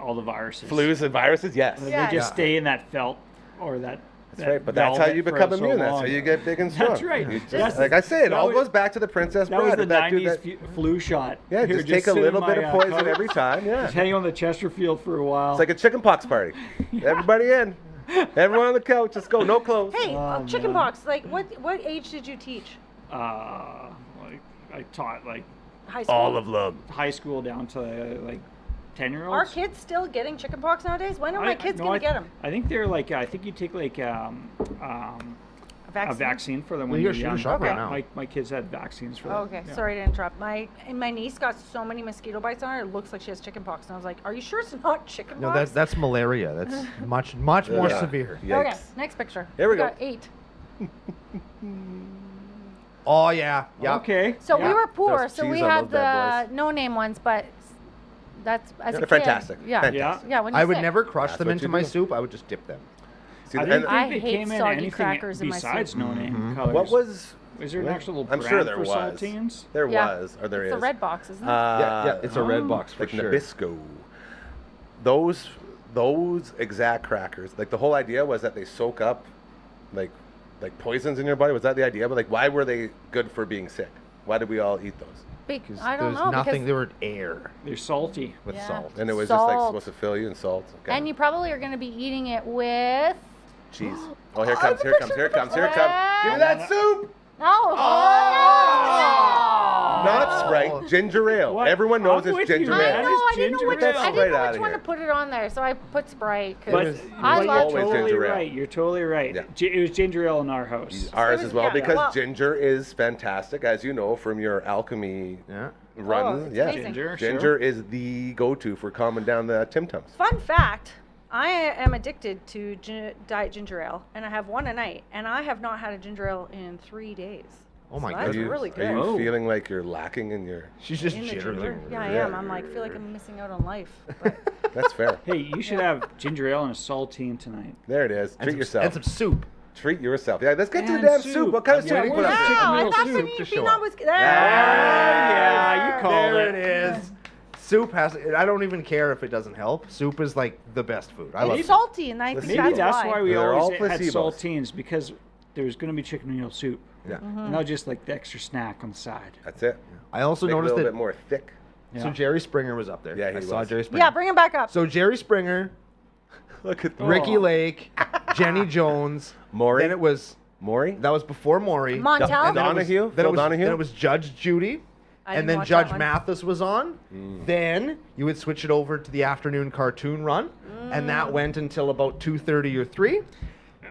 all the viruses. Flus and viruses, yes. They Yeah. just stay in that felt or that. That's right, but that's how you become immune. That's how you get big and strong. That's right. You just- That's- like I say, it that all was- goes back to the Princess That was Bride. the That dude 90s that- flu shot. yeah, Here, just take a sit in little my, bit of poison couch, every time. Yeah, Just hang on the Chesterfield for a while. it's like a chickenpox party. Everybody in, everyone on the couch. Let's go. No clothes. Hey, Oh, chicken man. pox. Like, what age did you teach? like I taught like High school. All of them. high school down to like 10-year-olds. Are kids still getting chickenpox nowadays? When are my kids going to get them? I think they're like, I think you take like a vaccine for them when Well, you're you're young. shot right now. My kids had vaccines for them. Oh, okay, Yeah. sorry to interrupt. My niece got so many mosquito bites on her. It looks like she has chickenpox, and I was like, "Are you sure it's not chickenpox?" No, that's malaria. That's much more Yeah. severe. Yikes. Okay, next picture. Here we go. got 8. Oh yeah, yeah. Okay. So yeah. we were poor, Those so we cheese on had those bad the no-name ones, but that's as a They're kid. fantastic. Yeah, Fantastic. yeah. When you're I would sick. never crush That's them what into you my do. soup. I would just dip them. See, I and didn't I think they hate came in soggy anything crackers in my besides soup. no-name colors. what was? Was there an actual I'm brand sure there for was. saltines? There Yeah. was, or there It's is. the red box, isn't it? Yeah, it's a red oh, box for Like sure. Nabisco. Those exact crackers. Like the whole idea was that they soak up, like poisons in your body. Was that the idea? But like, why were they good for being sick? Why did we all eat those? Because I don't there's know. nothing. Because, They were air They're salty. with Yeah. salt. And it was just like Salt. supposed to fill you in salt. Okay. and you probably are going to be eating it with. cheese. Oh, here it comes! Here it comes! Here it comes! Here it comes! Give me that soup! No. Not Sprite, ginger ale. What? Everyone knows I'm it's with you, ginger I man. ale. know. I didn't know ginger which. ale. I Right didn't know outta which one to here. put it on there, so I put Sprite. 'cause But I like you're love. always totally ginger ale. right. You're totally right. Yeah. It was ginger ale in our house. Ours was- as well, yeah, because well- ginger is fantastic, as you know from your alchemy Yeah. runs. it's yeah, amazing. Ginger, Ginger is the go-to for calming down the Tim Tums. Fun fact: I am addicted to diet ginger ale, and I have one a night, and I have not had a ginger ale in 3 days. Oh my So goodness. that's really good. Are you Oh. feeling like you're lacking in your? She's just In the jittering. ginger? Yeah, I Yeah. am. I'm like, feel like I'm missing out on life. But That's fair. Hey, you should have ginger ale and a saltine tonight. There it is. Treat yourself. And some soup. Treat yourself. Yeah, let's get to the And damn soup. soup. What kind of I'm soup waiting you for put the up chicken there? wow, I noodle thought soup the to show peanut up. was. Yeah, you called There it. it is. Soup has. I don't even care if it doesn't help. Soup is like the best food. I love It's soup. salty, and I think Maybe that's why. why we They're always all had placebos. saltines, because there was going to be chicken noodle soup. Yeah, Not just like the extra snack on the side. that's it. I also Make it a noticed little that. bit more thick. So Yeah. Jerry Springer was up there. Yeah, I he saw was. Jerry Springer. Yeah, bring him back up. So Jerry Springer, Look at Ricky Lake, Jenny Jones, Maury. Then it was Maury. that was before Maury. Montel? And then it was- Donahue? Then Phil it was, Donahue? Then it was Judge Judy. I And didn't then watch Judge that one. Mathis was on. Then you would switch it over to the afternoon cartoon run, and that went until about 2:30 or 3.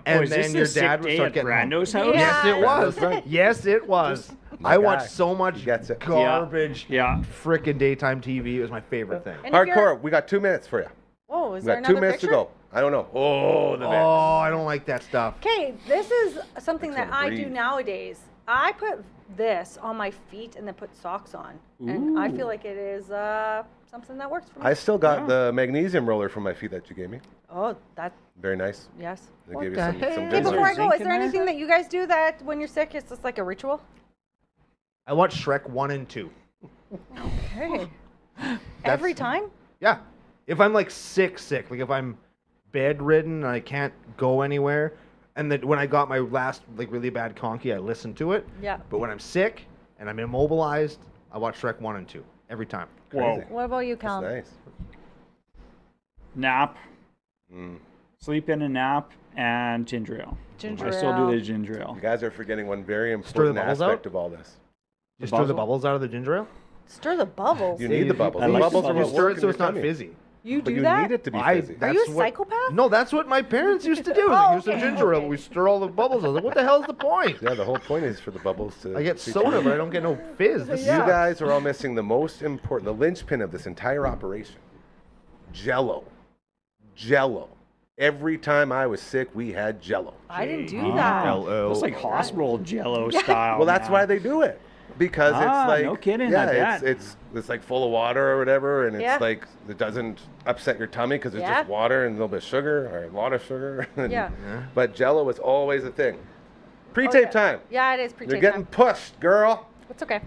And is then this your the sick dad would day start at getting home. Brando's house? Yes, Yeah. it was. Brando's right. Yes, it was. My I guy. watched so much He gets it. garbage, Yeah. frickin' daytime TV. It was my favorite thing. And if you're- Hardcore. We got 2 minutes for you. Oh, is We there got another 2 minutes picture? to go. I don't know. Oh, the mix. Oh, I don't like that stuff. Okay, this is something Makes that me I do breathe. nowadays. I put this on my feet and then put socks on, and I feel like it is something that works for me. I still got the magnesium roller from my feet that you gave me. Oh, that Very nice. yes. They What gave you the some heck? good Okay, Is there before I go, zinc is in there there? anything that you guys do that when you're sick? It's just like a ritual. I watched Shrek 1 and 2. Okay. Every time. Yeah. If I'm like sick, like if I'm bedridden and I can't go anywhere, and then when I got my last like really bad conky, I listened to it. Yeah. But when I'm sick and I'm immobilized, I watch Shrek 1 and 2 every time. Whoa. Crazy. What about you, That's Callum? nice. Nap. Mm. Sleep in a nap and ginger ale. Ginger I still ale. do the ginger ale. You guys are forgetting one very the important bubbles aspect out? of all this. You stir the bubble? bubbles out of the ginger ale? Stir the bubbles. You You, need the bubbles. I The like the bubbles are bubbles. what You stir work it in so your it's not tummy. fizzy. But do you that? need it to be I- fizzy. Are that's you a what- psychopath? No, that's what my parents used to do. Like, Oh, here's some okay, ginger ale. okay. We stir all the bubbles. I was like, what the hell's the point? Yeah, the whole point is for the bubbles to. I get to soda, change. but I don't get no fizz. This You sucks. guys are all missing the most important, the linchpin of this entire operation. Jello. Jello. Every time I was sick, we had Jello. I didn't do Ah. that. It's like hospital jello style. Well, that's man. why they do it. Because Ah, it's like no kidding, yeah, I bet. it's like full of water or whatever, and it's Yeah. like it doesn't upset your tummy because it's Yeah. just water and a little bit of sugar or a lot of sugar. Yeah. But Jello was always a thing. Pre-tape Okay. time. Yeah, it is You're pre-tape getting time. pushed, girl. It's okay.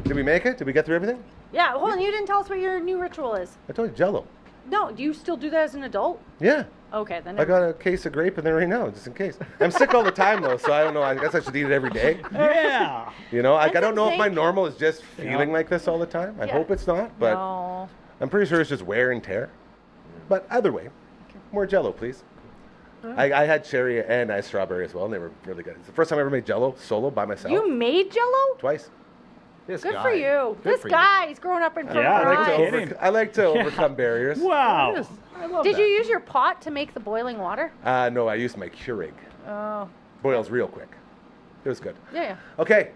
Did we make it? Did we get through everything? Yeah, hold on. You didn't tell us what your new ritual is. I told you Jello. No, do you still do that as an adult? Yeah. Okay, then. I got a case of grape in there right now, just in case. I'm sick all the time though, so I don't know. I guess I should eat it every day. Yeah. You know, like, I And don't know if my zinc. normal is just feeling like this all the time. I Yeah. hope it's not, but No. I'm pretty sure it's just wear and tear. But either way, more Jello, please. I had cherry and ice strawberry as well, and they were really good. It's the first time I ever made Jello solo by myself. You made Jello? Twice. This Good guy. for you. Good This for guy, he's growing up in front Yeah, of I our like eyes. to I like to overcome barriers. Wow. I love Did that. you use your pot to make the boiling water? No, I used my Keurig. Oh. Boils real quick. It was good. Yeah. Okay,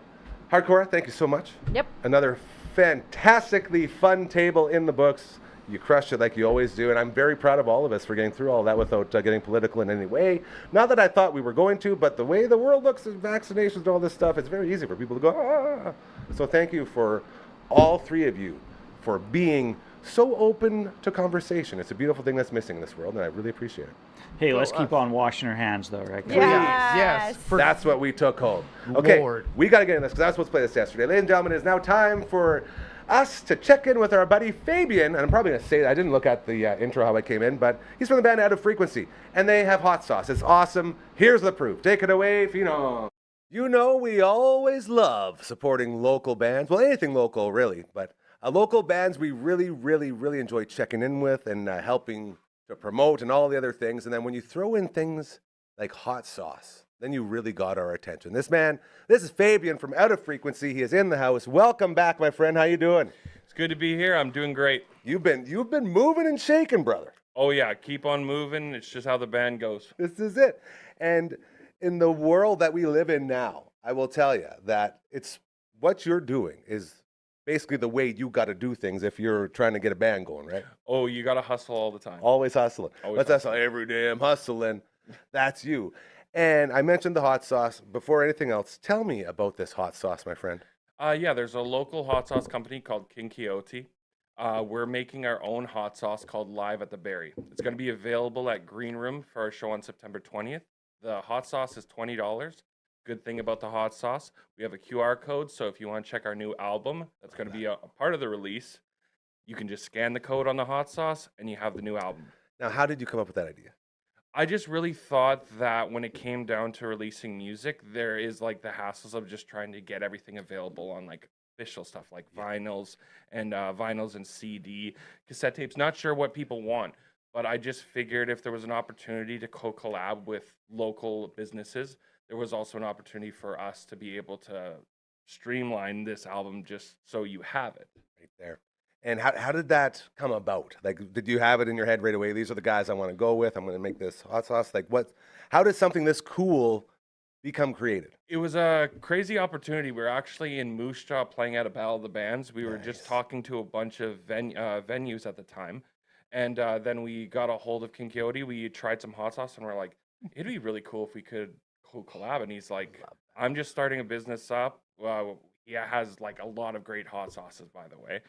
Hardcore, thank you so much. Yep. Another fantastically fun table in the books. You crushed it like you always do, and I'm very proud of all of us for getting through all that without getting political in any way. Not that I thought we were going to, but the way the world looks at vaccinations and all this stuff, it's very easy for people to go, ah. So thank you for all three of you for being so open to conversation. It's a beautiful thing that's missing in this world, and I really appreciate it. Hey, let's keep on washing our hands, though, right? guys? Yes. That's what we took home. Okay, Lord. we got to get in this because I was supposed to play this yesterday. Ladies and gentlemen, it is now time for us to check in with our buddy Fabian. And I'm probably going to say that. I didn't look at the intro how I came in, but he's from the band Out of Frequency. And they have hot sauce. It's awesome. Here's the proof. Take it away, Fino. You know, we always love supporting local bands. Well, anything local, really. But local bands we really, really, really enjoy checking in with and helping to promote and all the other things. And then when you throw in things like hot sauce, then you really got our attention. This is Fabian from Out of Frequency. He is in the house. Welcome back, my friend. How you doing? It's good to be here. I'm doing great. You've been moving and shaking, brother. Oh yeah, keep on moving. It's just how the band goes. This is it. And in the world that we live in now, I will tell you that it's what you're doing is basically the way you got to do things if you're trying to get a band going, right? Oh, you got to hustle all the time. Always hustling. Always Let's hustle every day. I'm hustling. That's you. And I mentioned the hot sauce. Before anything else, tell me about this hot sauce, my friend. Yeah, there's a local hot sauce company called King Quixote. We're making our own hot sauce called Live at the Berry. It's going to be available at Green Room for our show on September 20th. The hot sauce is $20. Good thing about the hot sauce, we have a QR code, so if you want to check our new album, that's going to be a part of the release. You can just scan the code on the hot sauce, and you have the new album. Now, how did you come up with that idea? I just really thought that when it came down to releasing music, there is like the hassles of just trying to get everything available on like official stuff like vinyls and CD, cassette tapes. Not sure what people want, but I just figured if there was an opportunity to co-collab with local businesses, there was also an opportunity for us to be able to streamline this album just so you have it. Right there. And how did that come about? Like, did you have it in your head right away? These are the guys I want to go with. I'm going to make this hot sauce. Like, how did something this cool become created? It was a crazy opportunity. We were actually in Moose Jaw playing at a Battle of the Bands. We were just talking to a bunch of venues at the time. And then we got a hold of King Quixote. We tried some hot sauce and we're like, it'd be really cool if we could collab. And he's like, I'm just starting a business up. He has like a lot of great hot sauces, by the way.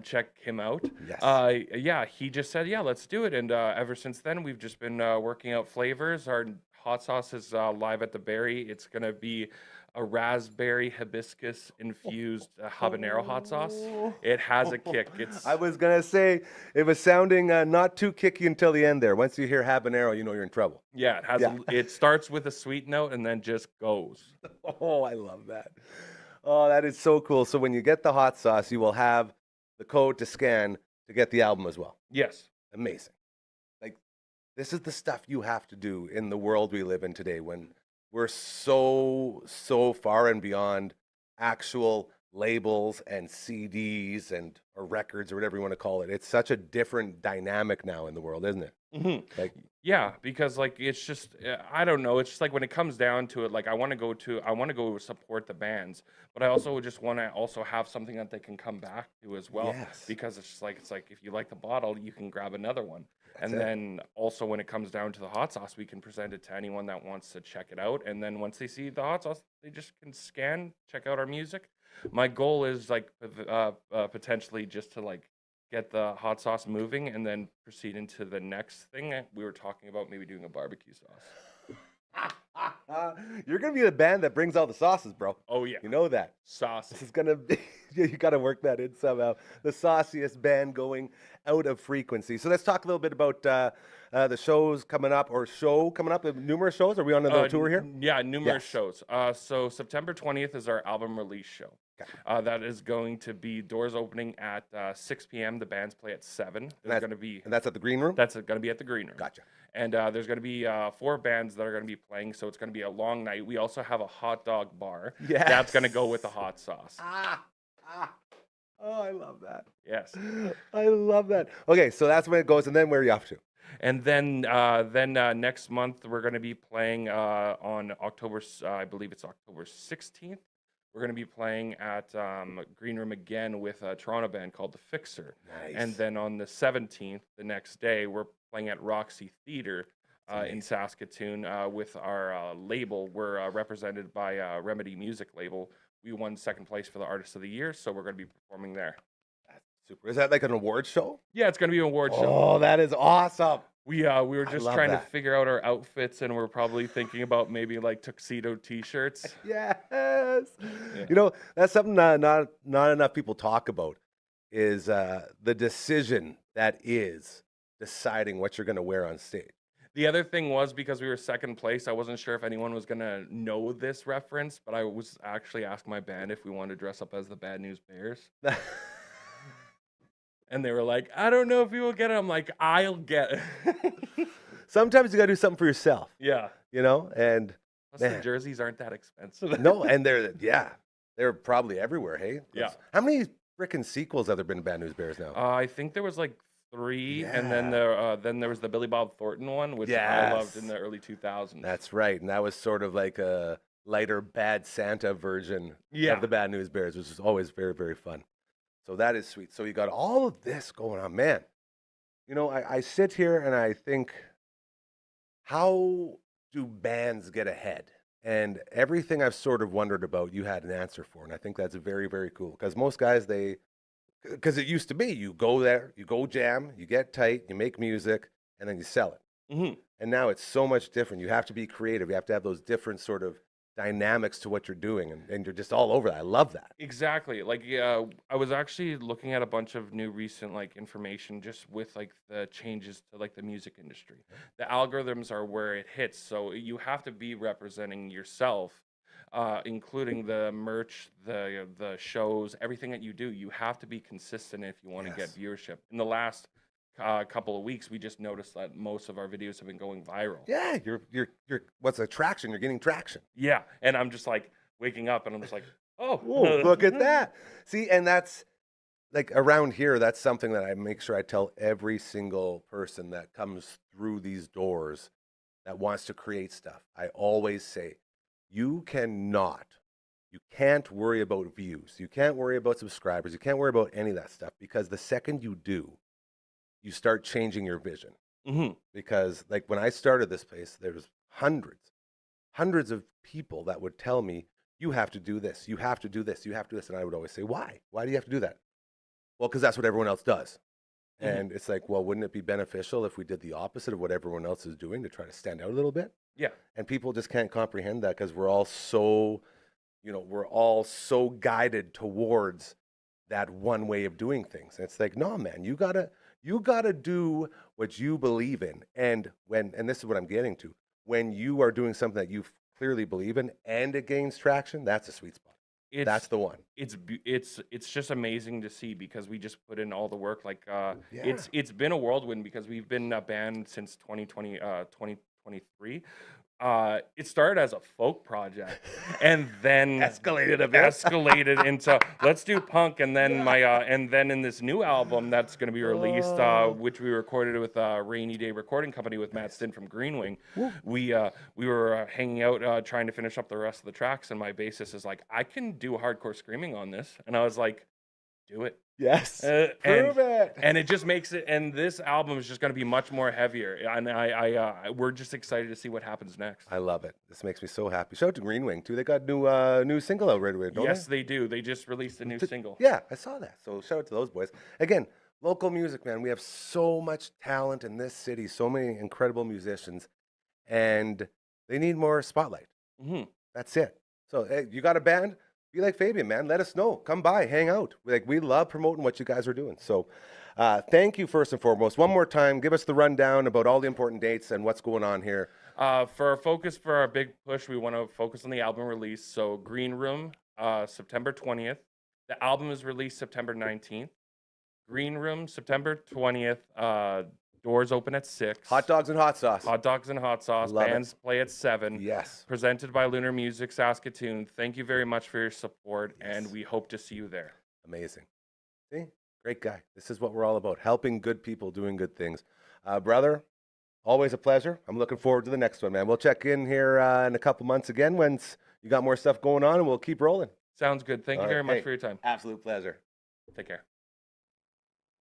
Check him out. Yes. Yeah, he just said, yeah, let's do it. And ever since then, we've just been working out flavors. Our hot sauce is Live at the Berry. It's going to be a raspberry hibiscus infused habanero hot sauce. It has a kick. I was going to say, it was sounding not too kicky until the end there. Once you hear habanero, you know you're in trouble. Yeah, it has. It starts with a sweet note and then just goes. Oh, I love that. Oh, that is so cool. So when you get the hot sauce, you will have the code to scan to get the album as well. Yes. Amazing. Like, this is the stuff you have to do in the world we live in today when we're so far and beyond actual labels and CDs or records or whatever you want to call it. It's such a different dynamic now in the world, isn't it? Mm-hmm. Like, yeah, because like it's just I don't know. It's just like when it comes down to it, like I want to go support the bands, but I also just want to also have something that they can come back to as well. Yes. Because it's like if you like the bottle, you can grab another one. That's and it. then also when it comes down to the hot sauce, we can present it to anyone that wants to check it out. And then once they see the hot sauce, they just can scan, check out our music. My goal is like potentially just to like get the hot sauce moving and then proceed into the next thing. We were talking about maybe doing a barbecue sauce. You're going to be the band that brings all the sauces, bro. Oh, yeah. You know that. Sauce. This is going to be, you got to work that in somehow. The sauciest band going Out of Frequency. So let's talk a little bit about the shows coming up, or show coming up. Numerous shows. Are we on a tour here? Yeah, numerous shows. So September 20th is our album release show. Okay. That is going to be doors opening at 6 p.m. The bands play at 7. And that's at the Green Room? That's going to be at the Green Room. Gotcha. And there's going to be 4 bands that are going to be playing, so it's going to be a long night. We also have a hot dog bar. Yes. That's going to go with the hot sauce. Oh, I love that. Yes. I love that. Okay, so that's when it goes, and then where are you off to? And then next month we're going to be playing on October, I believe it's October 16th. We're going to be playing at Green Room again with a Toronto band called The Fixer. Nice. And then on the 17th, the next day, we're playing at Roxy Theater in Saskatoon with our label. We're represented by Remedy Music Label. We won second place for the Artist of the Year, so we're going to be performing there. That's super. Is that like an award show? Yeah, it's going to be an award show. Oh, that is awesome. We were just trying to that. figure out our outfits, and we're probably thinking about maybe like tuxedo T-shirts. Yes. Yeah. You know, that's something not enough people talk about is the decision that is deciding what you're going to wear on stage. The other thing was because we were second place, I wasn't sure if anyone was going to know this reference, but I was actually asking my band if we wanted to dress up as the Bad News Bears. And they were like, I don't know if you will get it. I'm like, I'll get it. Sometimes you got to do something for yourself. Yeah. You know, and Plus the jerseys aren't that expensive. no, and they're probably everywhere. Hey, Yeah. How many freaking sequels have there been to Bad News Bears now? I think there was like 3, and then there was the Billy Bob Thornton one, which I loved in the early 2000s. That's right, and that was sort of like a lighter Bad Santa version of the Bad News Bears, which is always very, very fun. So that is sweet. So you got all of this going on, man. You know, I sit here and I think, how do bands get ahead? And everything I've sort of wondered about, you had an answer for, and I think that's very, very cool. Because most guys, because it used to be, you go there, you go jam, you get tight, you make music, and then you sell it. Mm-hmm. And now it's so much different. You have to be creative. You have to have those different sort of dynamics to what you're doing, and you're just all over that. I love that. Exactly. Like, I was actually looking at a bunch of new recent like information just with like the changes to like the music industry. The algorithms are where it hits, so you have to be representing yourself, including the merch, the shows, everything that you do. You have to be consistent if you want to get viewership. In the last couple of weeks, we just noticed that most of our videos have been going viral. Yeah, you're what's traction? You're getting traction. Yeah, and I'm just like waking up and I'm just like, oh, look at that. See, and that's like around here, that's something that I make sure I tell every single person that comes through these doors that wants to create stuff. I always say, you can't worry about views. You can't worry about subscribers. You can't worry about any of that stuff, because the second you do, you start changing your vision. Mm-hmm. Because like when I started this place, there was hundreds of people that would tell me, you have to do this, you have to do this, you have to do this. And I would always say, why? Why do you have to do that? Well, because that's what everyone else does. Mm-hmm. And it's like, well, wouldn't it be beneficial if we did the opposite of what everyone else is doing to try to stand out a little bit? Yeah. And people just can't comprehend that, because we're all so guided towards that one way of doing things. And it's like, no, man, you gotta do what you believe in. And this is what I'm getting to, when you are doing something that you clearly believe in and it gains traction, that's a sweet spot. That's the one. It's just amazing to see, because we just put in all the work. Like it's been a whirlwind, because we've been a band since 2023. It started as a folk project, and then escalated into let's do punk, and then and then in this new album that's going to be released, which we recorded with Rainy Day Recording Company with Matt Stinn from Green Wing. We were hanging out trying to finish up the rest of the tracks, and my bassist is like, I can do hardcore screaming on this, and I was like, do it. Yes, prove it. And it just makes it. And this album is just going to be much more heavier. And we're just excited to see what happens next. I love it. This makes me so happy. Shout out to Green Wing too. They got new single out right away, don't yes, they do. They just released a new single. Yeah, I saw that. So shout out to those boys. Again, local music, man. We have so much talent in this city. So many incredible musicians, and they need more spotlight. Mm-hmm. That's it. So hey, you got a band? Be like Fabian, man. Let us know. Come by, hang out. We love promoting what you guys are doing. So thank you first and foremost. One more time, give us the rundown about all the important dates and what's going on here. For our big push, we want to focus on the album release. So Green Room, September 20th. The album is released September 19th. Green Room, September 20th. Doors open at 6. Hot dogs and hot sauce. Hot dogs and hot sauce. Love Bands play at 7. Yes. Presented by Lunar Music Saskatoon. Thank you very much for your support, and we hope to see you there. Amazing. See? Great guy. This is what we're all about, helping good people, doing good things. Brother, always a pleasure. I'm looking forward to the next one, man. We'll check in here in a couple months again once you got more stuff going on, and we'll keep rolling. Sounds good. Thank you very much for your time. Absolute pleasure. Take care.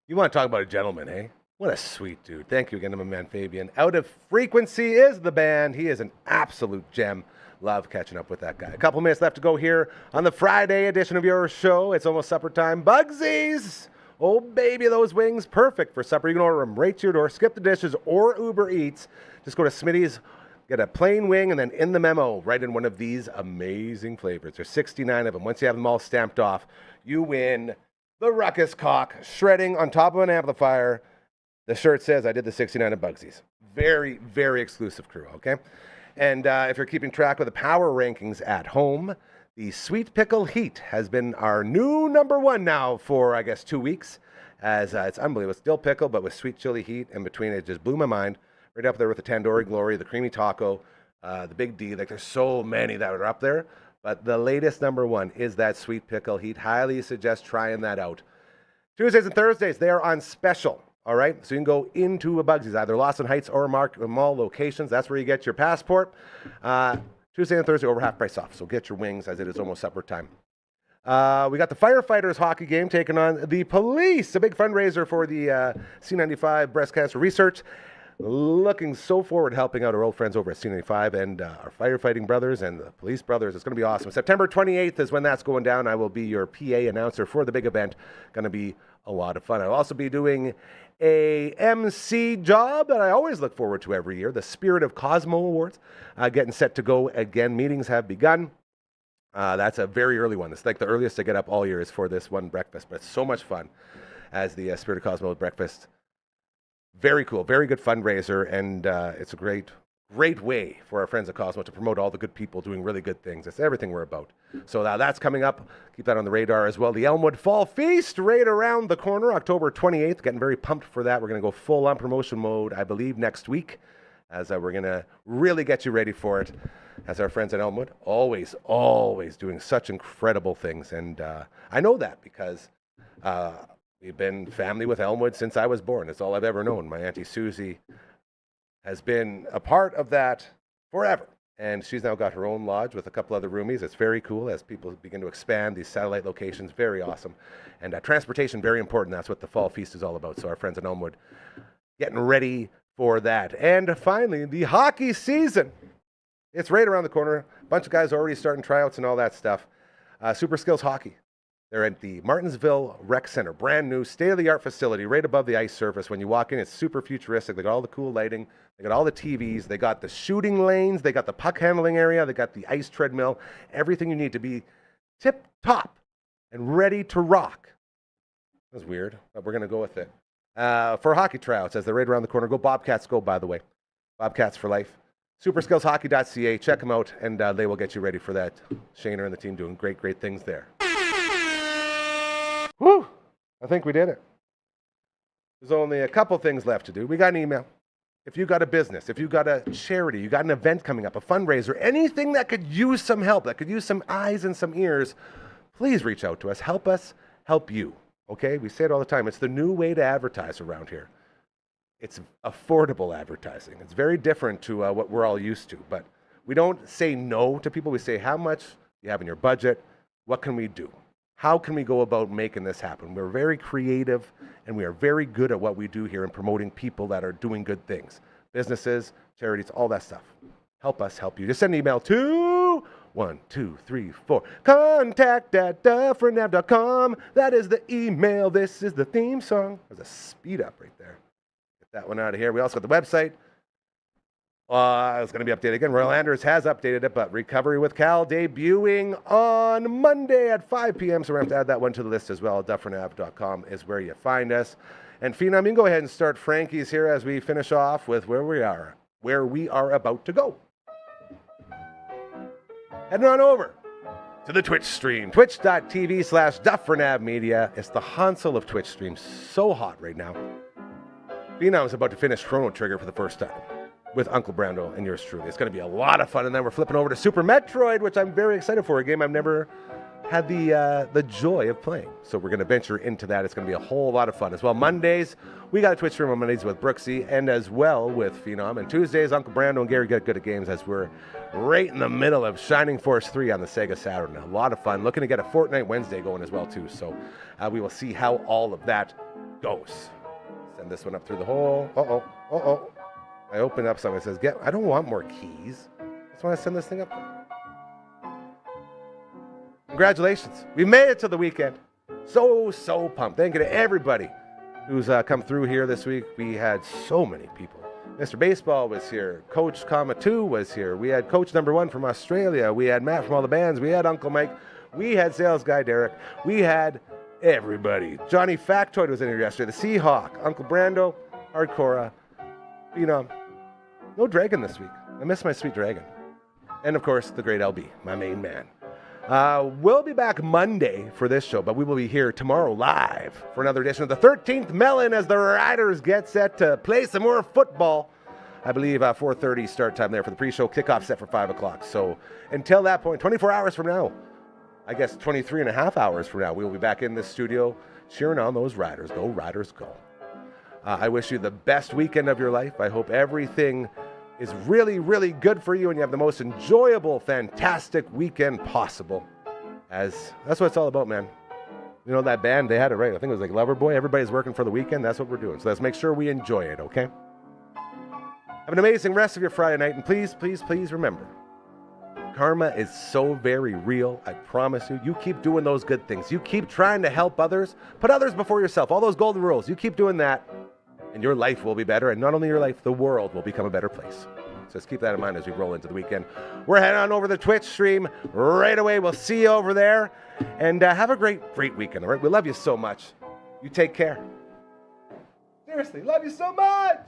You want to talk about a gentleman, eh? What a sweet dude. Thank you again to my man Fabian. Out of Frequency is the band. He is an absolute gem. Love catching up with that guy. A couple minutes left to go here on the Friday edition of your show. It's almost supper time. Bugsies! Oh, baby, those wings. Perfect for supper. You can order them right to your door. Skip the dishes or Uber Eats. Just go to Smitty's, get a plain wing, and then in the memo, write in one of these amazing flavors. There's 69 of them. Once you have them all stamped off, you win the Ruckus Cock shredding on top of an amplifier. The shirt says, I did the 69 of Bugsies. Very, very exclusive crew, okay? And if you're keeping track of the power rankings at home, the Sweet Pickle Heat has been our new number one now for, I guess, 2 weeks. As it's unbelievable. It's still pickle, but with sweet chili heat in between. It just blew my mind. Right up there with the Tandoori Glory, the Creamy Taco, the Big D. Like, there's so many that are up there. But the latest number one is that Sweet Pickle Heat. Highly suggest trying that out. Tuesdays and Thursdays, they are on special. All right, so you can go into a Bugsies, either Lawson Heights or Market Mall locations. That's where you get your passport. Tuesday and Thursday over half price off, so get your wings as it is almost supper time. We got the firefighters hockey game taking on the police, a big fundraiser for the C95 breast cancer research. Looking so forward to helping out our old friends over at C95 and our firefighting brothers and the police brothers. It's going to be awesome. September 28th is when that's going down. I will be your PA announcer for the big event. Going to be a lot of fun. I'll also be doing a MC job that I always look forward to every year, the Spirit of Cosmo Awards, getting set to go again. Meetings have begun. That's a very early one. It's like the earliest I get up all year is for this one breakfast, but it's so much fun as the Spirit of Cosmo breakfast. Very cool, very good fundraiser, and it's a great way for our friends at Cosmo to promote all the good people doing really good things. It's everything we're about. So that's coming up. Keep that on the radar as well. The Elmwood Fall Feast right around the corner, October 28th. Getting very pumped for that. We're going to go full on promotion mode, I believe, next week, as we're going to really get you ready for it. As our friends at Elmwood, always doing such incredible things. And I know that because we've been family with Elmwood since I was born. It's all I've ever known. My Auntie Susie has been a part of that forever. And she's now got her own lodge with a couple other roomies. It's very cool as people begin to expand these satellite locations. Very awesome. And transportation, very important. That's what the Fall Feast is all about. So our friends at Elmwood getting ready for that. And finally, the hockey season. It's right around the corner. A bunch of guys already starting tryouts and all that stuff. Super Skills Hockey. They're at the Martinsville Rec Center, brand new, state-of-the-art facility right above the ice surface. When you walk in, it's super futuristic. They got all the cool lighting. They got all the TVs. They got the shooting lanes. They got the puck handling area. They got the ice treadmill. Everything you need to be tip-top and ready to rock. That was weird, but we're going to go with it. For hockey tryouts, as they're right around the corner, go Bobcats, go, by the way. Bobcats for life. Superskillshockey.ca. Check them out, and they will get you ready for that. Shaner and the team doing great, great things there. Whew, I think we did it. There's only a couple things left to do. We got an email. If you got a business, if you got a charity, you got an event coming up, a fundraiser, anything that could use some help, that could use some eyes and some ears, please reach out to us. Help us help you, okay? We say it all the time. It's the new way to advertise around here. It's affordable advertising. It's very different to what we're all used to. But we don't say no to people. We say, how much do you have in your budget? What can we do? How can we go about making this happen? We're very creative, and we are very good at what we do here in promoting people that are doing good things. Businesses, charities, all that stuff. Help us help you. Just send an email to contact@dufferinave.com. That is the email. This is the theme song. There's a speed up right there. Get that one out of here. We also got the website. It's going to be updated again. Royal Anders has updated it, but Recovery with Cal debuting on Monday at 5 p.m. So we're going to have to add that one to the list as well. Dufferinav.com is where you find us. And Phenom, you can go ahead and start Frankie's here as we finish off with where we are about to go. Heading on over to the Twitch stream, twitch.tv/Dufferin Ave Media. It's the Hansel of Twitch streams. So hot right now. Phenom's about to finish Chrono Trigger for the first time with Uncle Brando and yours truly. It's going to be a lot of fun. And then we're flipping over to Super Metroid, which I'm very excited for, a game I've never had the joy of playing. So we're going to venture into that. It's going to be a whole lot of fun as well. Mondays, we got a Twitch stream on Mondays with Brooksy and as well with Phenom. And Tuesdays, Uncle Brando and Gary get good at games as we're right in the middle of Shining Force 3 on the Sega Saturn. A lot of fun. Looking to get a Fortnite Wednesday going as well, too. So we will see how all of that goes. Send this one up through the hole. Uh-oh. I open up something that says, I don't want more keys. I just want to send this thing up. Congratulations. We made it to the weekend. So pumped. Thank you to everybody who's come through here this week. We had so many people. Mr. Baseball was here. Coach Comma 2 was here. We had Coach number 1 from Australia. We had Matt from all the bands. We had Uncle Mike. We had Sales Guy Derek. We had everybody. Johnny Factoid was in here yesterday. The Seahawk. Uncle Brando. Cora. No dragon this week. I miss my sweet dragon. And of course, the great LB, my main man. We'll be back Monday for this show, but we will be here tomorrow live for another edition of the 13th Melon as the Riders get set to play some more football. I believe 4:30 start time there for the pre-show, kickoff set for 5 o'clock. So until that point, 24 hours from now, I guess 23 and a half hours from now, we will be back in this studio cheering on those Riders. Go Riders, go. I wish you the best weekend of your life. I hope everything is really, really good for you and you have the most enjoyable, fantastic weekend possible. As that's what it's all about, man. You know, that band, they had it right. I think it was like Loverboy. Everybody's working for the weekend. That's what we're doing. So let's make sure we enjoy it, okay? Have an amazing rest of your Friday night. And please, please, please remember, karma is so very real. I promise you. You keep doing those good things. You keep trying to help others. Put others before yourself. All those golden rules. You keep doing that. And your life will be better, and not only your life, the world will become a better place. So let's keep that in mind as we roll into the weekend. We're heading on over the Twitch stream right away. We'll see you over there, and have a great weekend, all right? We love you so much. You take care. Seriously, love you so much.